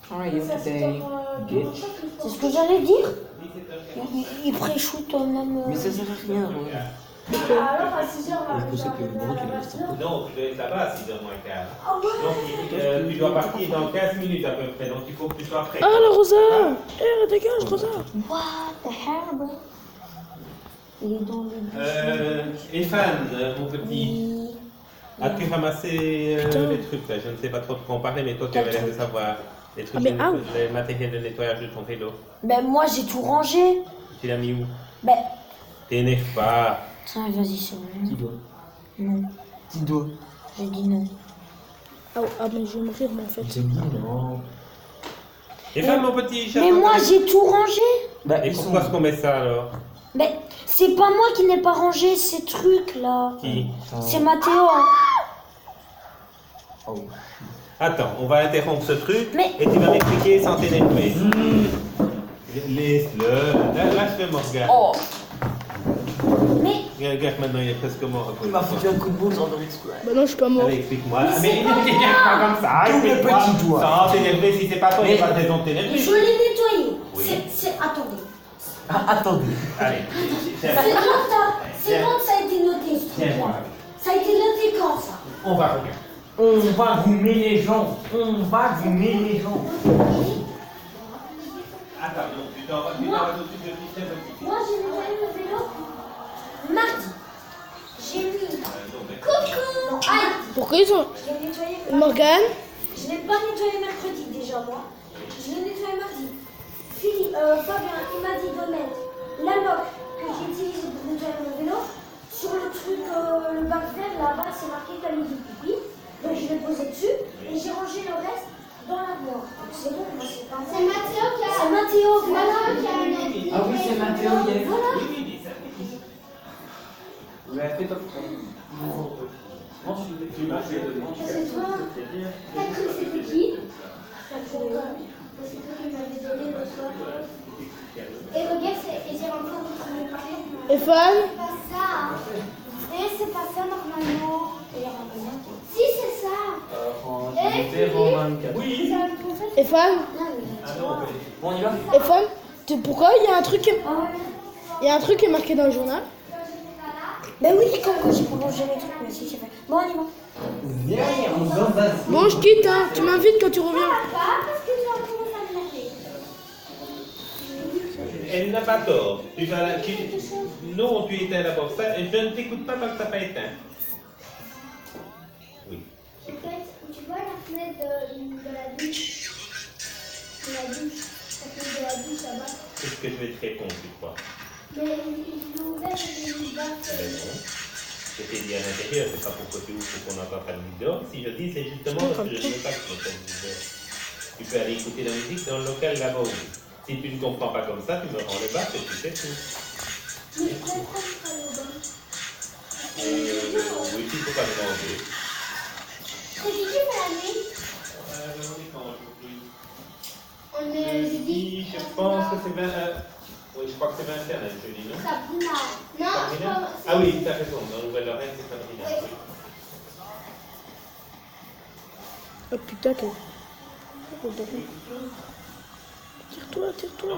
How are you today? Good. C'est ce que j'allais dire. Il pré-shoot même. Mais ça sert à rien, ouais. Alors à 6h, Je sais que le gros qui reste. Non, tu dois être là-bas à 6h moins le quart. Donc, tu dois partir dans 15 minutes à peu près, donc il faut que tu sois prêt. Ah, la Rosa. Eh, dégage, Rosa. What the hell, bro? Il est dans le. Evan, mon petit, Oui. as-tu ramassé Putain. les trucs là? Je ne sais pas trop de quoi on parlait, mais toi tu avais l'air de savoir. Les trucs, Ah, mais les matériels de nettoyage de ton vélo. Ben moi j'ai tout rangé. Tu l'as mis où? Ben. T'énerve pas. Tiens, vas-y, c'est vrai. Petit doigt. Non, Petit doigt. j'ai dit non. Ah, mais je vais mourir, moi, en fait. C'est mignon. Evan, mon petit, Mais moi j'ai tout rangé. Bah, Et ils sont. pourquoi est-ce qu'on met ça alors? Ben C'est pas moi qui n'ai pas rangé ces trucs là. Qui? C'est Mathéo. Hein. Oh. Attends, on va interrompre ce truc Mais- et tu vas m'expliquer sans t'énerver. Laisse-le. Lâche-le, Morgane. Oh. Mais Regarde, maintenant, il est presque mort. Il m'a foutu un coup de boule sans le exprès. Bah non, je suis pas mort. Allez, explique-moi. Mais Mais c'est il pas t'énerve pas comme ça. Double Explique-moi. petit doigt. Sans t'énerver, si c'est pas toi, il n'y a pas de raison de t'énerver. je l'ai nettoyé. Oui. Attendez. Ah, attendez. Allez. C'est quand ça a été noté ce Tiens, truc-là. moi. Ça a été noté quand ça? On va regarder. On va vous mélangeons. On va vous mélangeons. Attends, non, tu t'en vas tout de suite le système. Moi j'ai nettoyé le vélo mardi. J'ai mis. Coucou. Aïe. Pourquoi ils ont. Je l'ai nettoyé. Morgane, Je l'ai pas nettoyé mercredi déjà moi. Je l'ai nettoyé mardi. Fabien, il m'a dit de mettre la loque que j'ai utilisée pour nettoyer mon vélo sur le truc, le bac vert là-bas, c'est marqué Camille du pipi. Donc je l'ai posé dessus et j'ai rangé le reste dans l'armoire. Donc c'est bon, moi c'est pas C'est Mathéo qui a. C'est Mathéo, voilà. qui a une. Ah oui, c'est Mathéo, il y a eu. Voilà. Vous avez fait top. C'est toi. T'as cru que c'était qui? C'est toi qui m'avais donné le soir. Et regarde, et j'ai encore en train de parler. et Fan, C'est pas ça. Et c'est pas ça normalement. Si, c'est ça. Oui. et Fan, Bon, on y va. et Fan, pourquoi il y a un truc qui est... Ah ouais. Il y a un truc qui est marqué dans le journal. Ben oui, comme quoi j'ai pas rangé mes trucs, mais si j'ai fait. Bon, on y va. Viens, on va. Bon, je quitte, hein. Tu m'invites quand tu reviens. Pas parce que tu vas commencer à m'énerver. Elle n'a pas tort. Tu vas la... Non, tu éteins d'abord ça et je ne t'écoute pas tant que ça n'a pas éteint. Oui. En fait, tu vois la fenêtre de la douche. De la douche. La fenêtre de la douche là-bas. Qu'est-ce que je vais te répondre, tu crois? Mais il est ouvert et il est bas. Ben non. Je t'ai dit à l'intérieur, c'est pas pour que tu ouvres pour qu'on entende la musique dehors. Si je dis, c'est justement parce que je ne veux pas que tu entendes la musique dehors. Tu peux aller écouter la musique dans le local là-bas aussi. Si tu ne comprends pas comme ça, tu me rends le bas et tu sais tout. Mais pourquoi tu vas le bas? Oui, tu peux pas demander. C'est qui fait la nuit? On est quand aujourd'hui? On est jeudi. Je pense que c'est bien. Oui, je crois que c'est 21 jeudi, non? Sabrina. Non, je Sabrina? pense. Ah oui, tu as raison, dans Nouvelle-Lorraine, c'est Sabrina. Oui. Oui. Oh putain, quel... Tire-toi, tire-toi.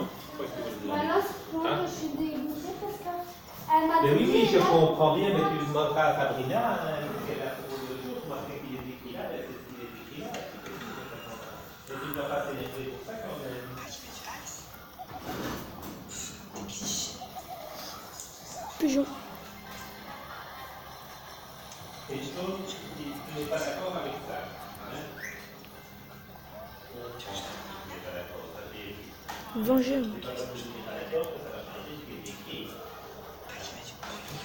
Maintenant, moi, je suis dégoûtée parce qu'elle m'a Mais oui, dit. oui, je comprends bien, mais tu demanderas à Sabrina, qu'elle a pour le jour, moi, ce qu'il est écrit là, c'est ce qu'il est écrit là. Mais tu ne dois pas t'énerver pour ça quand même. Pigeon. Et une chose, tu n'es pas d'accord avec ça. Hein? Tu n'es pas d'accord, ça fait. Venger. C'est pas parce que tu n'es pas d'accord que ça va changer ce qui est écrit.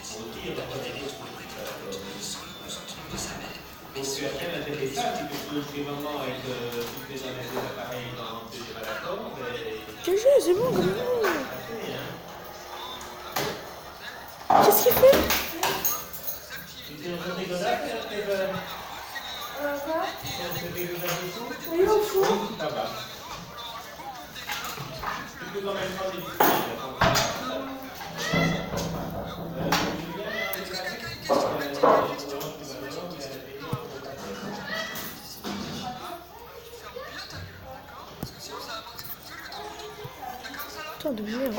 Aussi, on va pas dire que tu n'es pas d'accord. Donc tu as bien intérêt ça, si tu peux chez maman et que tu fais dans les appareils quand tu n'es pas d'accord, Quel jeu, c'est bon, comme ça. Qu'est-ce qu'il fait? tu t'es un peu dégueulasse, Steven? Quoi? Tu t'es un peu dégueulasse du tout? Oui, au fond. Ça va. Tu peux quand même prendre des biscuits. Putain de merde.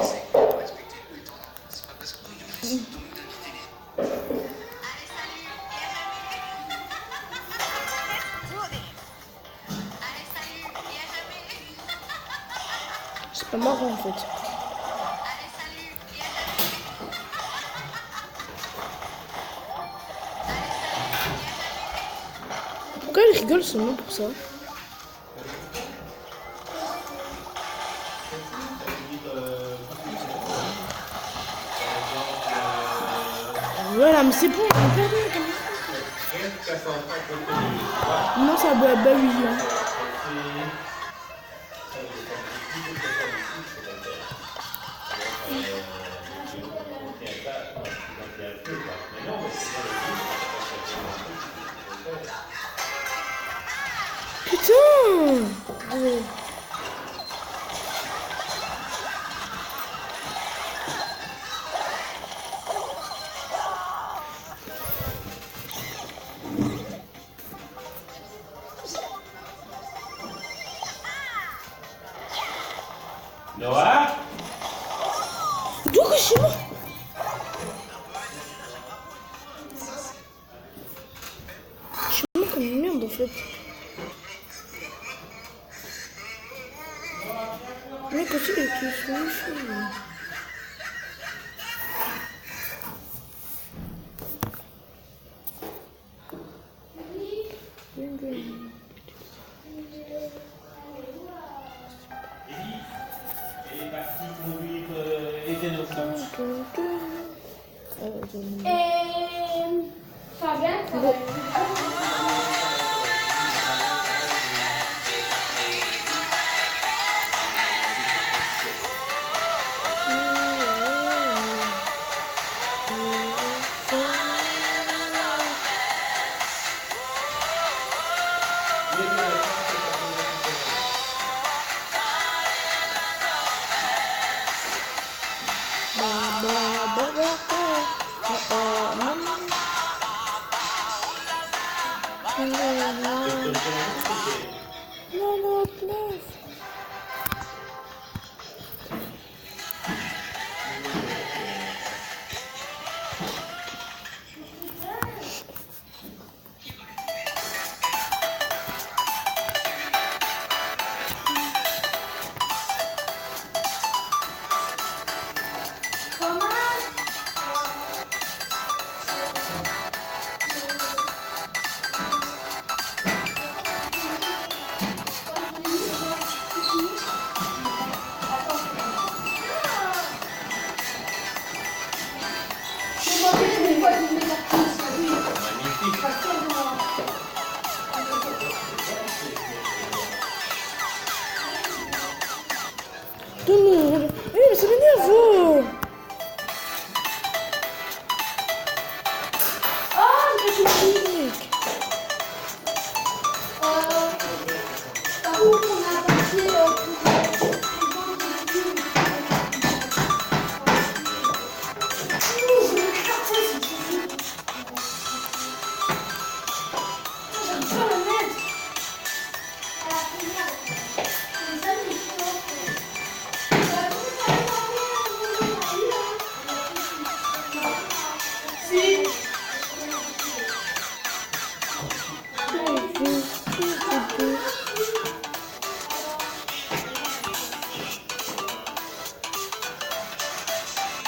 C'est pas marrant en fait. Pourquoi il rigole seulement pour ça? Voilà, mais c'est bon, on a perdu. Non, ça bah oui. Hein. peu, quoi. Mais non, mais c'est bien le Putain! Noah? D'où que je suis moi? Je suis moi comme une merde en fait. Le mec aussi il est tout chaud. Elle est partie conduire Eden au front. Et Fabien, ça va. Non, mais ça m'énerve. Par contre, on a passé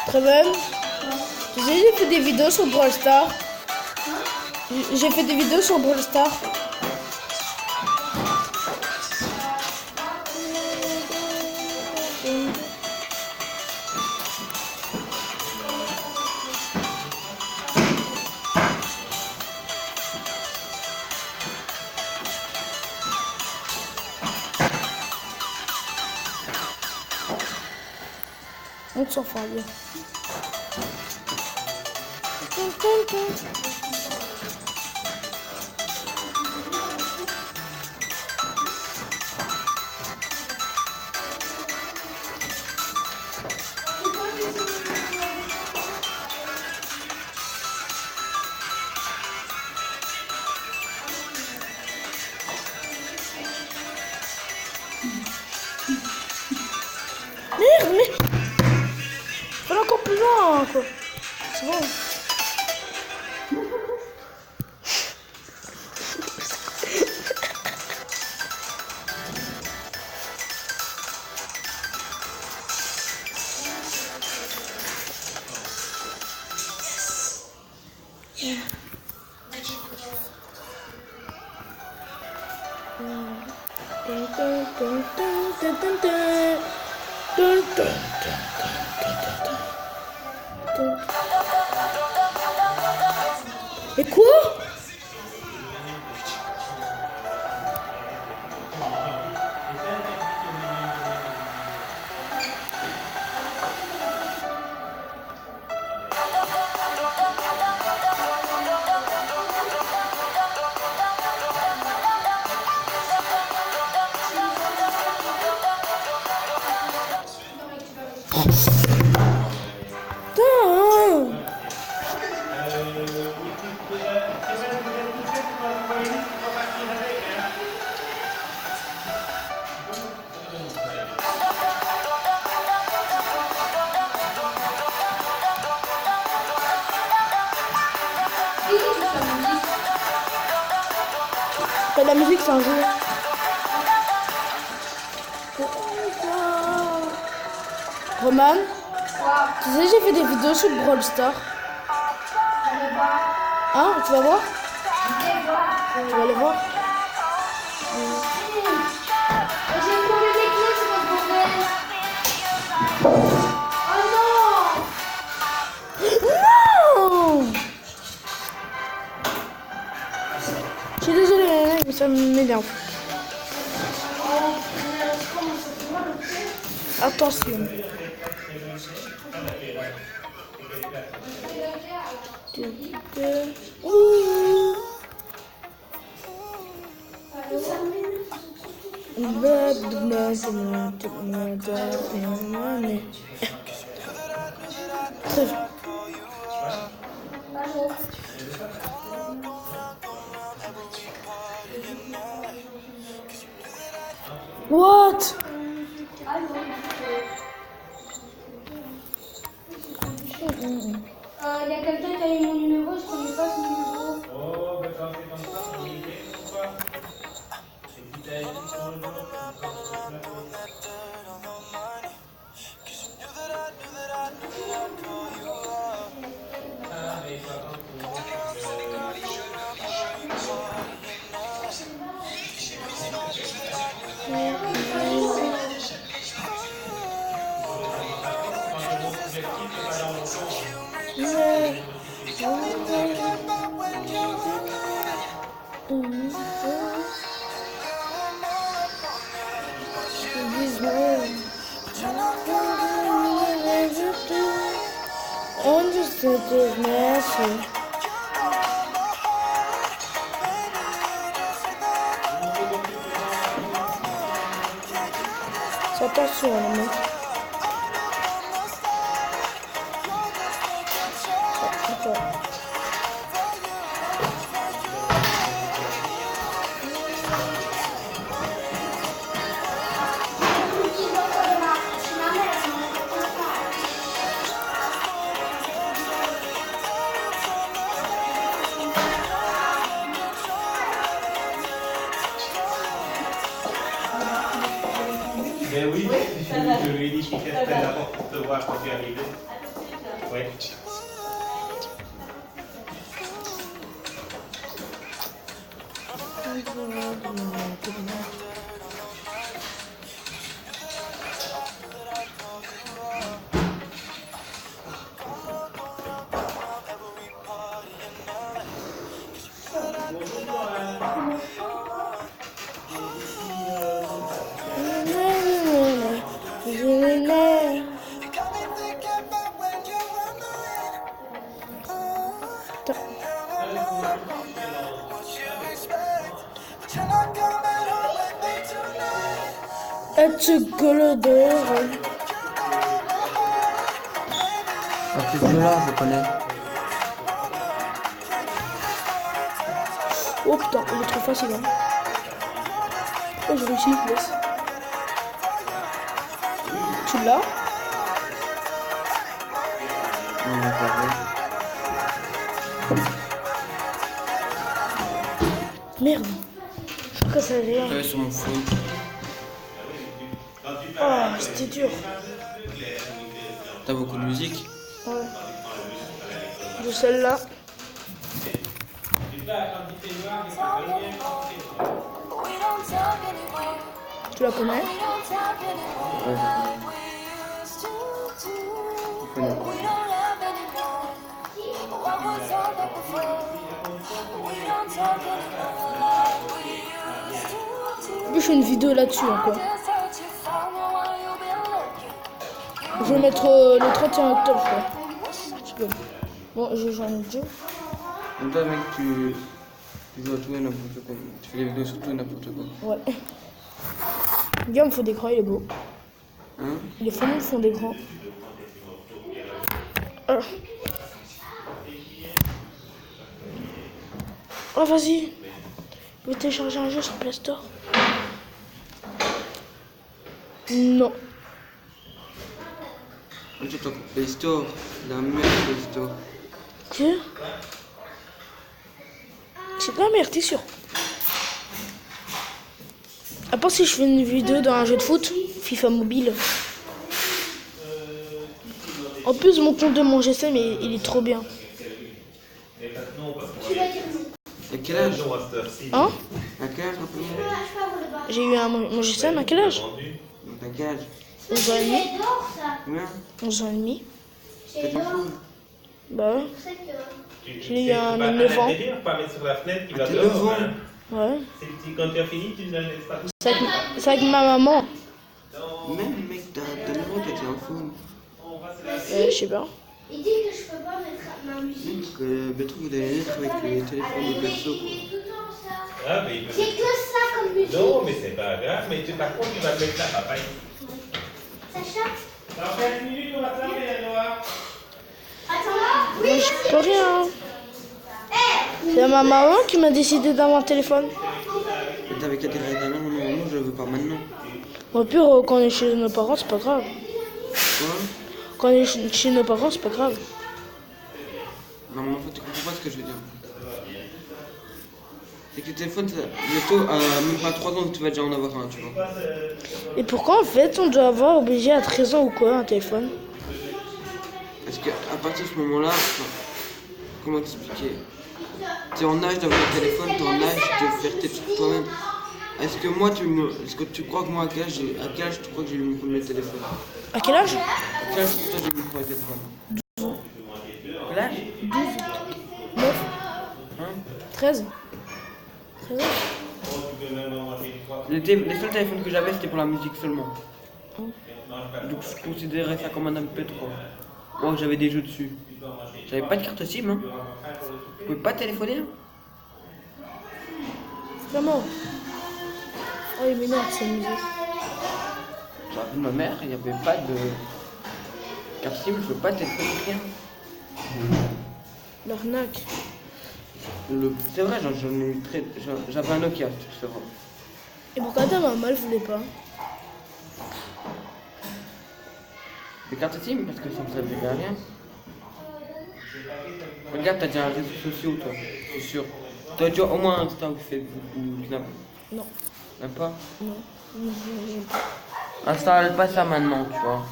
Très bien. Tu sais, j'ai fait des vidéos sur Brawl Stars. J'ai fait des vidéos sur Brawl Stars. On s'en fout bien. Merde, mais... Faut aller encore plus loin, quoi. C'est bon. Mais quoi? Putain. La musique, c'est un jeu. Roman, tu sais, j'ai fait des vidéos sur Brawl Stars. Hein, tu vas voir? Tu vas aller voir? J'ai trouvé des clés, c'est votre bordel. Oh non! Non! Je suis désolée, mais ça m'énerve. Attention. Ouh. Trêve. What? Il y a quelqu'un qui a eu mon numéro, je connais pas son numéro. Oh, ben quand c'est comme ça, on y est ou pas? Et puis t'as dit sur le jour, Attention, les mecs. Attends. Ben oui, je lui ai dit qu'il restait d'abord pour te voir quand tu es arrivé. Oui. Es-tu gueule dehors? Ah, ce jeu-là, je connais. Oh putain, il est trop facile. Hein. Oh, j'ai réussi, laisse. Tu l'as? Non, non, pas vrai. Merde. Je crois que ça rien. Ouais, sur mon phone. Oh, c'était dur. T'as beaucoup de musique? Ouais. De celle-là. Tu la connais? Ouais, je connais. Je fais une vidéo là-dessus encore. Je vais mettre le 31 octobre, je crois. Bon, j'ai joué à un autre jeu. Donc toi, mec, tu joues à tout et n'importe quoi. Tu fais des vidéos sur tout et n'importe quoi. Ouais. Le gars me faut des croix, il est beau. Hein? Les fonds font des grands. Oh, vas-y. Je vais télécharger un jeu sur Play Store. Non. Attends, Play Store. La merde, Play Store. Que? C'est de la merde, t'es sûr? À part si je fais une vidéo dans un jeu de foot, FIFA mobile. En plus, mon compte de mon GSM, il est trop bien. À quel âge? Hein? À quel âge, rappelle-moi? J'ai eu mon GSM à quel âge? À quel âge? 11 ans et demi. Combien? 11 ans et demi. T'as du fou? Bah ouais. J'ai eu un 9 ans. Pas mettre sur la fenêtre qui va T'es dehors. 9 ans? Hein. Ouais. Quand tu as fini, tu ne la laisses pas. C'est avec ma maman. Même mec, t'as 9 ans, t'as déjà un phone. Je sais pas. Il dit que je peux pas mettre ma musique. Bientôt vous allez naître avec les téléphones de perso. Il met tout le temps ça. Ah, mais il peut... C'est que ça comme musique. Non, mais c'est pas grave. Mais par contre, tu vas le mettre là, papa. Sacha? Dans 15 minutes, on va s'appeler, Noah. Attends là. Moi, je peux rien. C'est ma maman qui m'a décidé d'avoir un téléphone. Mais t'avais qu'à dire à ta mère, non, je le veux pas maintenant. Au pire, quand on est chez nos parents, c'est pas grave. Quoi? Quand on est chez nos parents, c'est pas grave. Non, mais en fait, tu comprends pas ce que je veux dire. C'est que le téléphone, ça, bientôt, même pas 3 ans, tu vas déjà en avoir un, tu vois. Et pourquoi, en fait, on doit avoir obligé à 13 ans ou quoi, un téléphone? Parce qu'à partir de ce moment-là, enfin, comment t'expliquer? T'es en âge d'avoir un téléphone, t'es en âge de faire tes trucs toi-même. Est-ce que tu crois que moi, à quel âge tu crois que j'ai eu mon premier téléphone? À quel âge? À quel âge pour toi j'ai eu mon premier téléphone? 12 ans. Quel âge? 9 Hein? 13 13 ans. Les seuls téléphones que j'avais, c'était pour la musique seulement. Donc je considérais ça comme un MP3. Bon, j'avais des jeux dessus. J'avais pas de carte SIM, hein. Je pouvais pas téléphoner, hein. Vraiment. Oh, il m'énerve, cette musique. J'avais vu ma mère, il n'y avait pas de carte SIM, je peux pas téléphoner, rien. L'arnaque. C'est vrai, j'avais un Nokia, c'est vrai. Et pourquoi ta maman, elle voulait pas? Des cartes SIM, parce que ça me servait à rien. Regarde, t'as déjà un réseau social, toi, c'est sûr. T'as déjà au moins Insta ou Facebook ou Snap? Non. Même pas? Non. Installe pas ça maintenant, tu vois.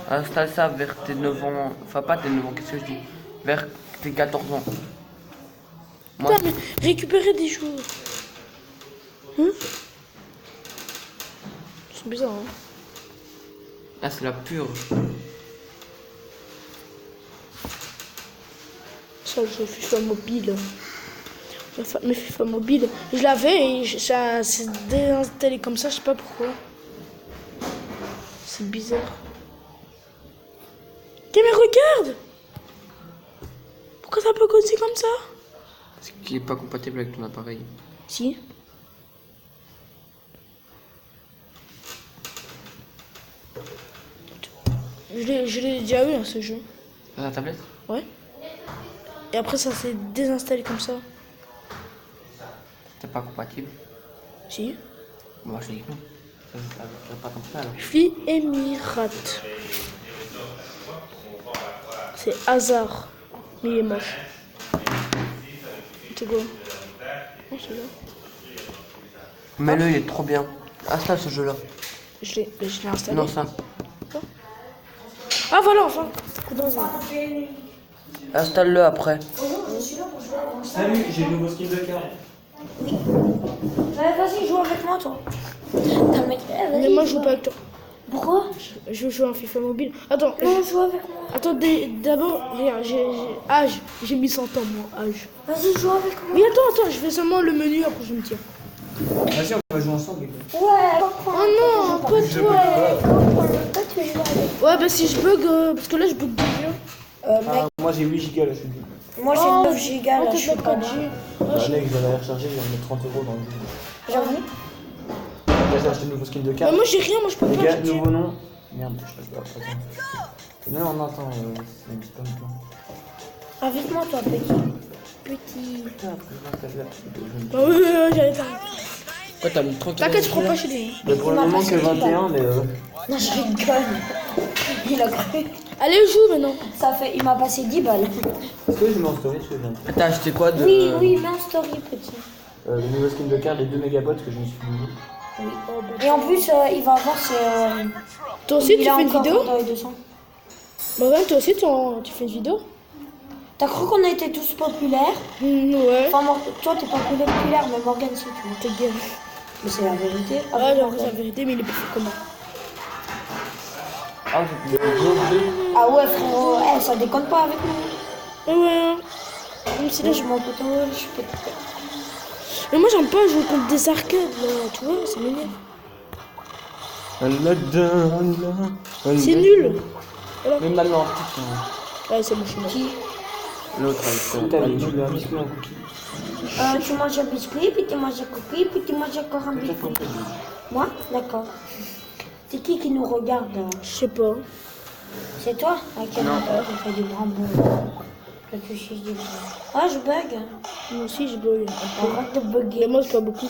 Installe ça vers tes 9 ans. Enfin, pas tes 9 ans, qu'est-ce que je dis? Vers tes 14 ans. Moi, Putain, mais récupérer des choses. C'est bizarre, hein. ah, c'est la purge. Ça, je FIFA mobile. Mes FIFA mobile. Je l'avais et ça s'est déinstallé comme ça, je sais pas pourquoi. C'est bizarre. Mais regarde! Pourquoi ça peut causer comme ça? Parce qu'il est pas compatible avec ton appareil. Si. Je l'ai déjà eu, hein, ce jeu. Dans la tablette? Ouais. Et après, ça s'est désinstallé comme ça. C'est pas compatible? Si. Moi, je dis que non. Ça pas comme ça, alors. Fli Emirat. C'est hasard. Mais il est moche. C'est quoi? Oh, c'est là. Mais là, il est trop bien. Installe ce jeu-là. Je l'ai installé. Non, ça. Ah, voilà, enfin. Installe-le après. Salut, j'ai le nouveau skin de carte. Vas-y, joue avec moi, toi. T'as mec, Mais moi, je joue pas avec toi. Pourquoi? Je joue à FIFA mobile. Attends, Non, joue avec moi. attends, d'abord, regarde, j'ai mis 100 ans, moi, âge. Vas-y, joue avec moi. Mais attends, je fais seulement le menu, après je me tire. Vas-y, on va jouer ensemble, les gars. Ouais, Oh non, pas toi. toi, tu veux jouer avec. Ouais, bah si je bug, parce que là, je bug déjà. Mec, Moi j'ai 8 gigas là, je suis dit. moi j'ai 9 gigas là, Oh, je suis t'es pas pas mal. 4G. Bah, mec, je viens d'aller recharger, je viens de mettre 30 € dans le jeu. J'avoue. Là, j'ai acheté le nouveau skin de Mais carte. moi, j'ai rien, moi, je peux Les pas gars, acheter. nouveau nom, Merde, je sais pas. Attends. Non, on entend. C'est pas maintenant. Invite-moi, toi, petit. Petit. Putain, après, t'as vu la petite de Bah oui, j'allais t'arrêter. Quoi, t'as mis 30 T'inquiète, je prends pas chez lui. Mais pour le moment que 21, mais Non, je rigole. Il a cru. Allez, joue maintenant. Ça fait, il m'a passé 10 balles. est-ce que je mets en story ce que je viens de faire? T'as acheté quoi de. Oui, oui, mets en story, petit. Le nouveau skin de carte, les 2 mégabots que je me suis mis. Oui. Et en plus, il va avoir ses. Toi aussi, tu il a fais une encore vidéo? dans les 200. Bah ouais, toi aussi, tu fais une vidéo? T'as cru qu'on a été tous populaires? Ouais. Enfin, toi, t'es pas populaire, mais Morgan, si tu veux. Ta gueule. Mais c'est la vérité. Ouais, genre, c'est la vérité, mais il est plus fort que moi. Ah, le gros bleu. Ah ouais, frérot, ça déconne pas avec nous. Ouais, ouais. Même si là, Je m'en putain, je peux te faire. Mais moi, j'aime pas jouer contre des arcades, là. Tu vois, ça m'énerve. C'est nul. Voilà. Mais maintenant, putain. Ouais, c'est bon, je suis mort. Qui L'autre avec T'as mis un biscuit, un cookie. Tu manges un biscuit, puis tu manges un cookie, puis tu manges encore un biscuit. Moi? D'accord. C'est qui nous regarde? Je sais pas. C'est toi? À quel moment tu fais du brambon? Que tu chies du brambon. Ah, je bug. Moi aussi, je bug. Arrête de bugger. Mais moi, je pas beaucoup.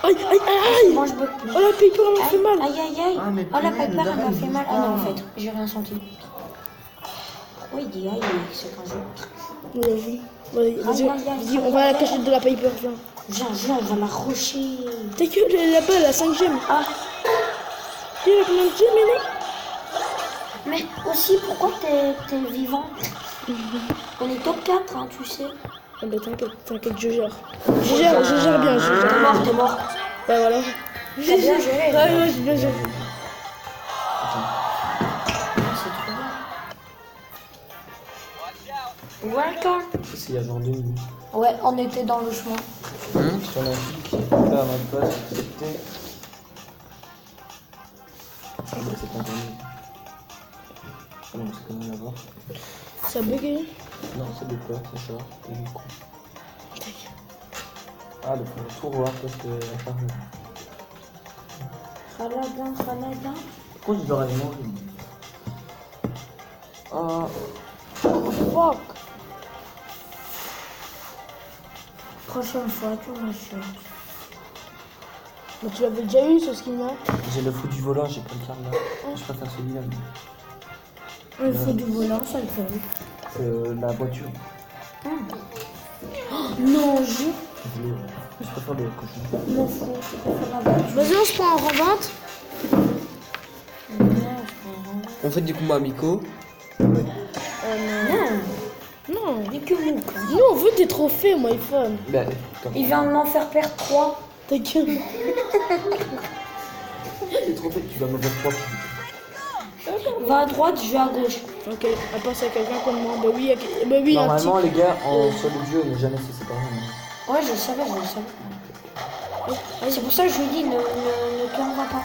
Aïe, aïe, aïe, Moi, aïe. je bug plus. Oh, la Piper, elle m'a fait mal. Aïe, aïe, aïe. Ah, mais Oh, la punaise, Piper, elle m'a arrête, fait mal. Ah non, en putain. fait, j'ai rien senti. Oui, il dit aïe, c'est quand je... Vas-y, vas-y, Aïe, aïe, aïe. vas-y, on va à la cachette de la Piper, viens. Viens, on va la rocher. Ta gueule, elle est là-bas, elle a 5 gemmes. Ah, Elle a combien de gemmes, elle est? mais aussi, pourquoi t'es vivant? On est top 4, hein, tu sais. Ah bah t'inquiète, je gère. Je gère bien, je gère. T'es mort. Bah voilà. T'as bien géré. Ouais, j'ai bien géré. C'est trop bien. Welcome. C'est il y a genre 2 minutes. Ouais, on était dans le chemin. Sur la fille qui est là à ma place, c'était. Ah bah c'est pas terminé. Ah non, c'est quand même à voir. Ça a bugué. Non, c'est des quoi, c'est ça. Et du coup. Ah, donc on va tout revoir parce que la charge. Saladin. Pourquoi je dois aller manger? Ah. Oh fuck. Prochaine fois, tu m'achètes. Mais tu l'avais déjà eu ce skin-là? J'ai le fou du volant, j'ai pas le carte là. Je préfère celui-là. Il faut du volant, ça le fait. La voiture. Non, Je préfère le cochon. m'en fous. Je préfère la voiture. Vas-y, on se prend en revente. On fait des combats amicaux. Non, Non. dis que nous. Nous, on veut des trophées, mon iPhone. Ben, attends. Il vient de m'en faire perdre 3. Ta gueule. C'est trop fait, tu vas me faire 3. Va à droite, je vais à gauche. Ok, à part s'il y a quelqu'un comme moi. Bah oui, bah oui, un petit. Normalement, les gars, en solo duo, on n'est jamais se séparer. Ouais, je le savais. C'est pour ça que je lui dis, ne t'en va pas.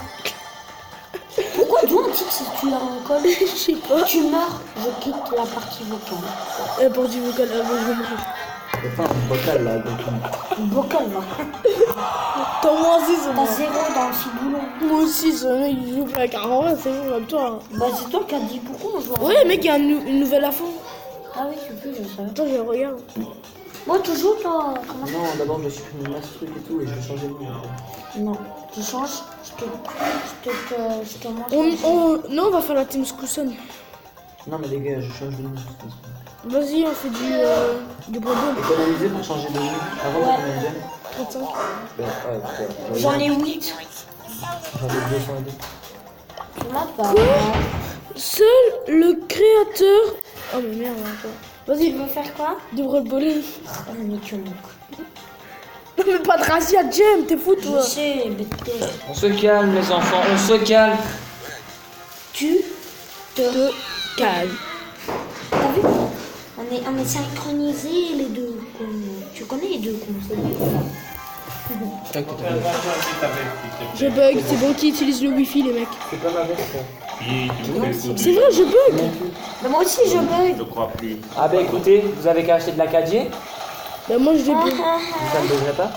Pourquoi d'où on dit que si tu as un col, Je sais pas. tu meurs, je quitte la partie vocale. Pour du vocal, je vais mourir. Il n'y a pas un bocal là, donc. Vocal, va. T'as moins 6, T'as 0 dans le ciboulon. moi aussi, ce mec, il joue avec un renvoi, c'est bon, comme toi. Bah, c'est toi qui as dit pourquoi on joue. Ouais, mec, il y a une nouvelle à fond. Ah oui, tu peux, je savais. Attends, je regarde. Moi, toujours, toi. Comment Non, d'abord, je vais supprimer masse truc et tout, et je vais changer de nom. Non, tu changes, je te montre. Non, on va faire la team Scousson. Non, mais les gars, je change de nom. Vas-y, on fait du brebis. Économiser pour changer de nom. Avant, Ouais. combien de gemmes 35. Ben, ouais, putain. J'en ai 8. J'en ai 202. Tu m'as pas. Seul le créateur. Oh, mais merde, encore. Tu Vas-y, veux faire quoi? du brebis. Oh, mais tu me. Non, mais pas de razzia, Jem, t'es fou, toi. Je sais, bête. On se calme, les enfants, on se calme. Tu Te calme. T'as vu? On est synchronisés les deux. Tu connais les deux conseils. Je bug, c'est bon qui utilise le wifi, les mecs. C'est pas ma veste. C'est vrai, je bug. Mais moi aussi je bug. Je crois plus. Ah ben écoutez, vous avez qu'à acheter de la 4G. Bah, moi, je débug. Ça ne devrait pas.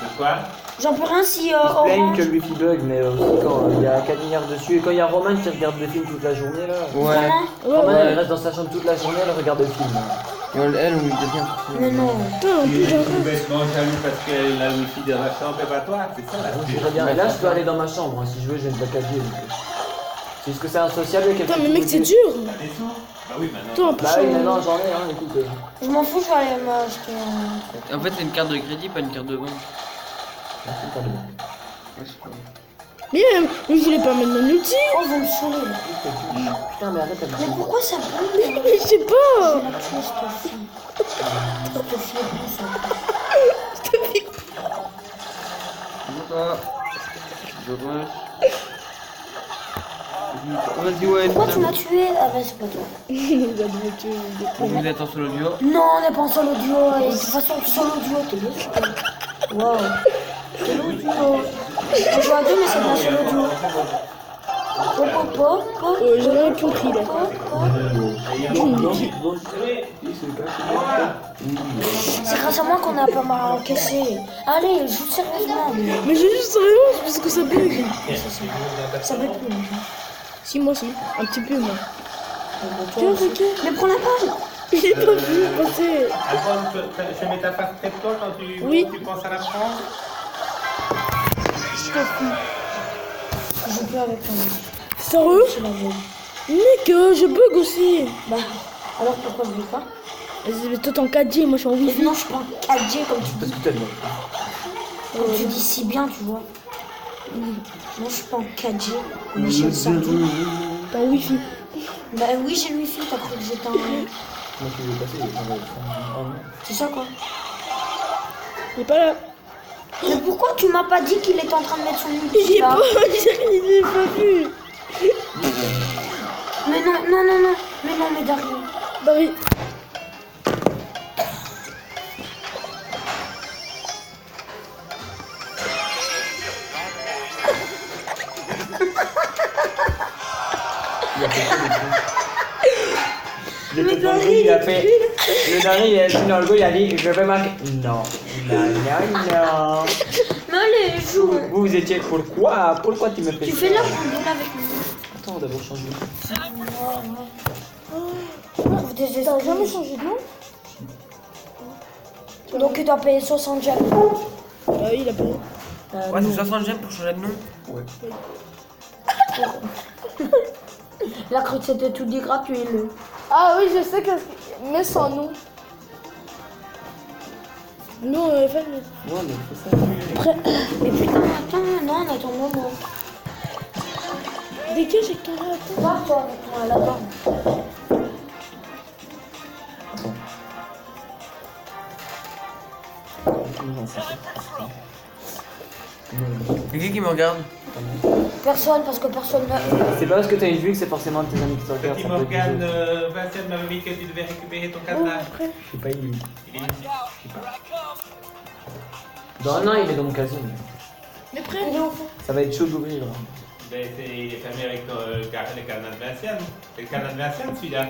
C'est quoi? J'en peux rien si Ils se plaignent Orange. que le wifi bug, mais quand il y a 4 milliards dessus, et quand il y a Roman qui regarde le film toute la journée là. Ouais. Vraiment Roman elle reste dans sa chambre toute la journée, elle regarde le film. Et elle, on lui devient. Mais non. Putain, en plus, Tu es bêtement jaloux parce qu'elle a le wifi dans la chambre et pas toi, c'est ça la Je regarde. Et là je peux aller dans ma chambre, hein, si je veux, j'ai une packagée. C'est juste que c'est insociable avec Putain, mais mec, c'est dur. T'es sous? Bah oui, maintenant. Putain, en plus, Bah oui, maintenant j'en ai, hein, écoute. Je m'en fous, je vais aller m'acheter un. En fait, c'est une carte de crédit, pas une carte de banque. Merci, pardon. Ouais, je sais pas. mais je voulais pas mettre mon outil. Oh, vous me saoulez là. Putain, mais arrête Mais avec pourquoi ça pleut là? Mais je sais Je pas. vais la tuer cette fille. Cette fille est plus ça. Bonsoir. Dommage. Vas-y, ouais, Pourquoi tu m'as tué? Ah bah c'est pas toi. vous êtes en solo duo. Non, on n'est pas en solo duo. Et de toute façon, solo duo, t'es bien. Wow. Solo duo. On joue à deux, mais c'est pas solo duo. J'ai rien compris là. C'est grâce à moi qu'on a pas mal encaissé. Allez, joue sérieusement. Mais j'ai juste rien parce que ça bug. Ça bug plus. Si, moi aussi. Un petit peu, moi. Regarde, regarde. Mais prends la balle. J'ai pas vu passer. Alban, je mets ta face près de toi quand Oui. tu penses à la prendre. Je t'en fous. Je joue plus avec toi. Sérieux? Je la veux. Mec, je bug aussi. Bah, alors pourquoi je veux pas? Vas-y, mais toi t'es en 4G, moi je suis en Mais Wi-Fi. non, je prends 4G comme tu Parce dis. que tellement. Comme tu dis si bien, tu vois. Moi, je suis pas en 4G, mais j'ai le 5G. T'es en Wi-Fi. Bah oui, j'ai le wifi, t'as cru que j'étais en... Moi qui veux passer, C'est ça quoi. Il est pas là. Mais pourquoi tu m'as pas dit qu'il était en train de mettre son wifi J'ai là? pas, j'ai pas vu. Mais non, non, non, non. Mais non, mais Dario. Barry. Le Dari, il a fait. Le Dari, il a dit dans le go, il a dit je vais marquer. Non, non, non, non. Mais allez, joue. Vous étiez pourquoi? Pourquoi tu me fais Tu ça? fais là pour jouer avec nous. Attends, d'abord changer. T'as jamais changé de nom? Donc tu dois payer 60 gemmes. Ah, il a pas. Ouais, c'est 60 gemmes pour changer de nom. Ouais. Il a cru que c'était tout dit gratuit, le. Ah oui, je sais que. Mais sans nous. Non, fait. Ouais, mais c'est ça. Après, Mais putain, attends, non, on attend le moment. dégage avec ton laptop. Va toi avec moi là-bas. C'est qui me regarde? Personne, parce que personne n'a. C'est pas parce que t'as une vue que c'est forcément tes amis qui te regardent. Petit ça peut être Morgane, bizarre. Vincent m'avait dit que tu devais récupérer ton Oh, cadenas. après. Je sais pas, il est. Il est ici. Dans un an, il est dans mon casier. Mais près. Ça va être chaud d'ouvrir. Là. Ben, il est fermé avec le cadenas de Vincent. C'est le cadenas de Vincent celui-là.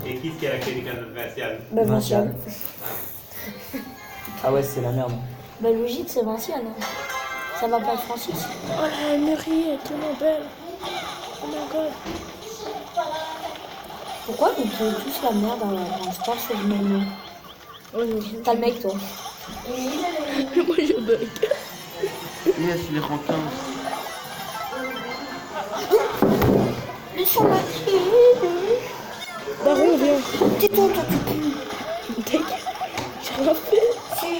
Et qui est-ce qui a la clé du cadenas de Vincent? Ben Vinciane. Ah ouais, c'est la merde. Ben logique, c'est Vinciane. Hein. Ça va pas être Francis. Oh la Mary, elle est tellement belle. Oh my god. Pourquoi vous trouvez tous la merde dans le sport sur le même nom? Oh, je... T'as le mec, toi. Moi je bug. Yes, il est rankin. Mais sur ma clé. Baron, viens. Tais-toi, toi, tu pues. Dégage. J'ai rien fait. Si.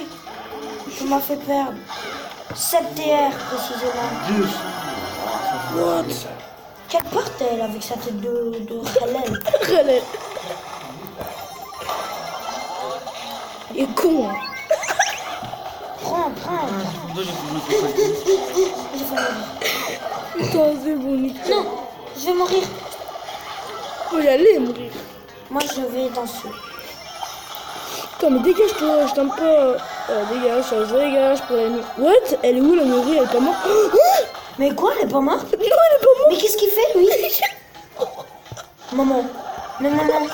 Tu m'as fait perdre. 7 TR, précisément. What? Quelle part-elle avec sa tête de Khalel? Relais. Il est con. Hein. Prends. J'ai fait ma vie. Putain, c'est bon, Nick. Non, je vais mourir. Moi j'allais mourir. Moi, je vais danser. Putain, mais dégage-toi, je t'aime pas. Dégage, ça se dégage pour la nuit. What? Elle est où la Mary? Elle est pas morte? Mais quoi, elle est pas morte? Non, elle est pas morte. Mais qu'est-ce qu'il fait, lui? Maman. Non, non, non.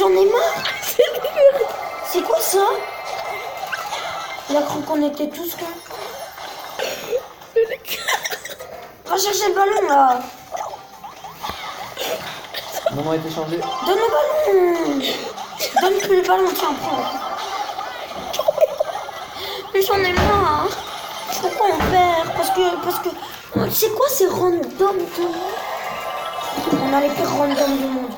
j'en ai marre. C'est quoi ça? Il a cru qu'on était tous là. Va chercher le ballon là. Maman a été changée. Donne le ballon. Donne-lui le ballon, tiens, prends. Mais j'en ai marre. Pourquoi on perd? Parce que... C'est quoi ces random de monde? On a les pires random du monde.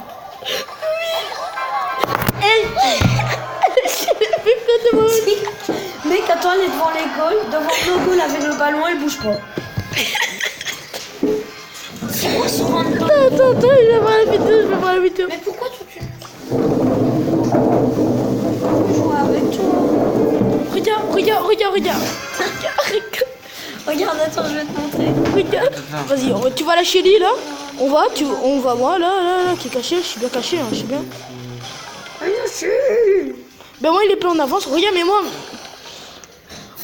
Mec, attends, elle est devant les goals. Devant le goal avec le ballon, elle bouge pas. C'est quoi ce random? Attends, il va voir la vidéo, je vais voir la vidéo. Mais pourquoi tu joues avec toi? Regarde. Regarde, attends, je vais te montrer. Regarde. Vas-y, tu vois la chérie là? On va, moi là, qui est caché, je suis bien caché, hein, je suis bien. Ben moi il est plein en avance, regarde, mais moi.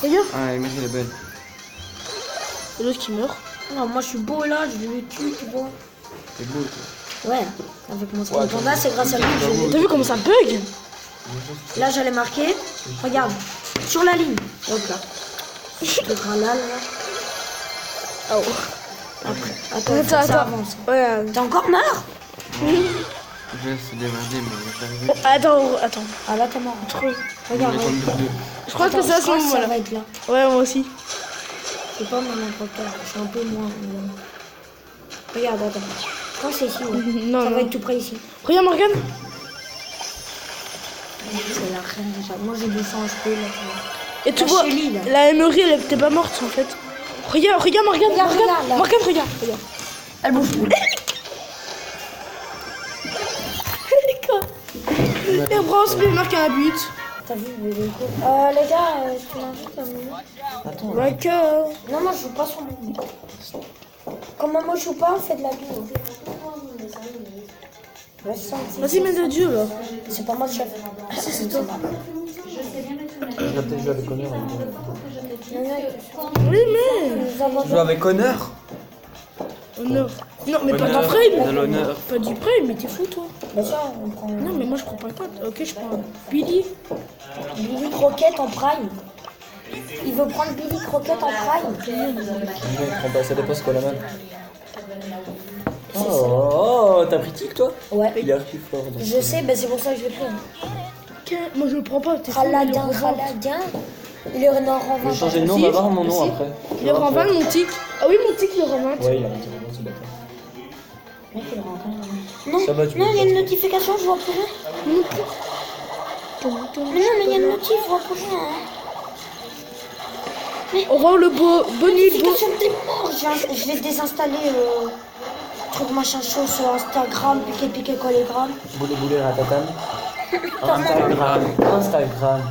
Regarde, Ah, imagine la belle. c'est l'autre qui meurt. Non, moi je suis beau là, je vais le tuer, tu vois. C'est beau, toi. Ouais, avec mon skin panda, c'est grâce à lui que je l'ai. T'as vu comment ça bug? Là, j'allais marquer. Regarde, sur la ligne. Hop là. Le ralal là. Oh. Attends, ça avance. Ouais. T'as encore marre? Je vais se démerder, mais je vais arriver. Attends. Ah là, t'es mort. Regarde, On est regarde. comme deux. Je crois que c'est à ce ça moment-là. va être là. Ouais, moi aussi. C'est pas mon poker, je suis un peu moins. Regarde, attends. Quand c'est ici, ouais. Non, Ça va non. être tout près ici. Regarde Morgane. C'est la reine déjà. Moi j'ai 200 HP là. Et tu La vois, Shelly, là. la Emery, elle était pas morte en fait. Regarde Morgane. Regarde, regarde, là. Morgane, regarde. Elle bouge plus. Et Bronze lui marque un but. T'as vu les gars, tu m'invites à nous? Attends. Ouais, que. Non, moi je joue pas sur mon. Comment moi je joue pas, on fait de la vie. Vas-y, mets de Dieu là. C'est pas moi le chef. Si, c'est toi. Je vais peut-être jouer avec Honneur. Oui, mais. Nous avons Jouer avec Honneur? Honneur. Non, mais pas Honneur, du prime. de l'honneur. Pas du prime, mais t'es fou toi. Bien sûr, on prend Non, mais moi je prends pas le code. Ok, je prends Billy. Billy Croquette en prime. Il veut prendre Billy Croquette en prime. Ça dépasse quoi la main? Oh, t'as pris tic toi? Ouais. Il est archi fort. donc. Je sais, ben c'est pour ça que je l'ai pris. Moi je le prends pas. T'es fou. Raladin. Il est en Je vais rang changer de nom, on Si, va voir mon nom si. après. Il est en 20 mon tic. Ah oui, mon tic il est en 20. Ouais, il a monté vraiment ce bâtard. Non, Ça va, tu non, peux il y a le une faire. notification, je vois plus rien. Mais non, mais il y a une notif, je vois plus rien. Au revoir le beau. Bonne nuit le beau. Notification t'es mort. Je vais désinstaller truc machin chose sur Instagram, piqué collégramme. Boulet ratatane. Instagram.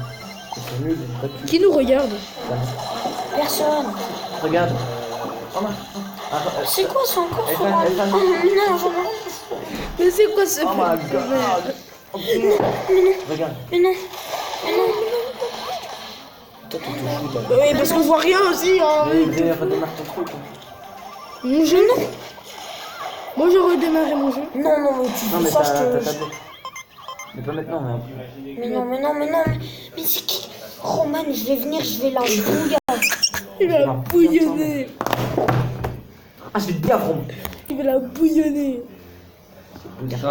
C'est nul, pas de cul. Qui nous regarde? Personne. Regarde. C'est quoi ça encore Elle ce va- rang? elle va- Oh non, j'en ai rien. Mais c'est quoi ce Oh my god. Regarde. Mais non. Toi, t'es tout fou là. Oui, parce qu'on voit rien aussi. Hein. Redémarre ton truc. Mon jeu, non. Moi j'ai redémarré mon jeu. Non, mais tu Non, dis mais ça, t'as je te. tablé. Mais pas maintenant, mais après. Mais c'est qui? Roman, je vais venir, je vais la bouillir. Il va la bouillonner. Ah, je vais te dire, Rom. Il va la bouillonner.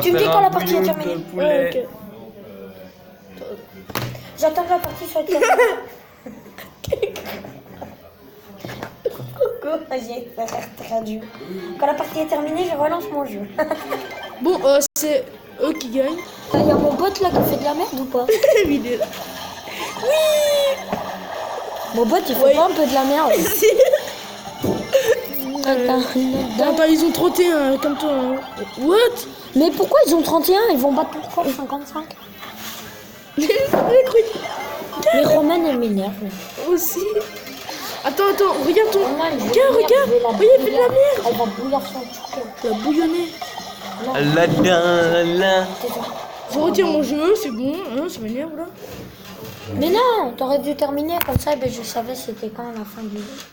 Tu me dis quand la partie est terminée. Ouais, ok. J'attends que la partie soit terminée. Coucou, vas-y, ça va être traduit. Quand la partie est terminée, je relance mon jeu. Bon, c'est eux qui gagnent. Il y a mon bot là qui fait de la merde ou pas? Il est là. Mon bot il fait Oui. pas un peu de la merde? Attends, ils ont 31 comme toi. Hein. What? Mais pourquoi ils ont 31? Ils vont battre pourquoi 55? Mais Roman elle m'énerve. Aussi. Attends, regarde ton. Roman, je vais Regarde, venir, regarde. je vais la Oui, il fait de la bouillir. merde. Elle va bouillir son truc. Tu vas bouillonner. Tais-toi. Je retire mon jeu, c'est bon. Hein, ça m'énerve là. Mais non, t'aurais dû terminer comme ça, ben je savais c'était quand la fin du jeu.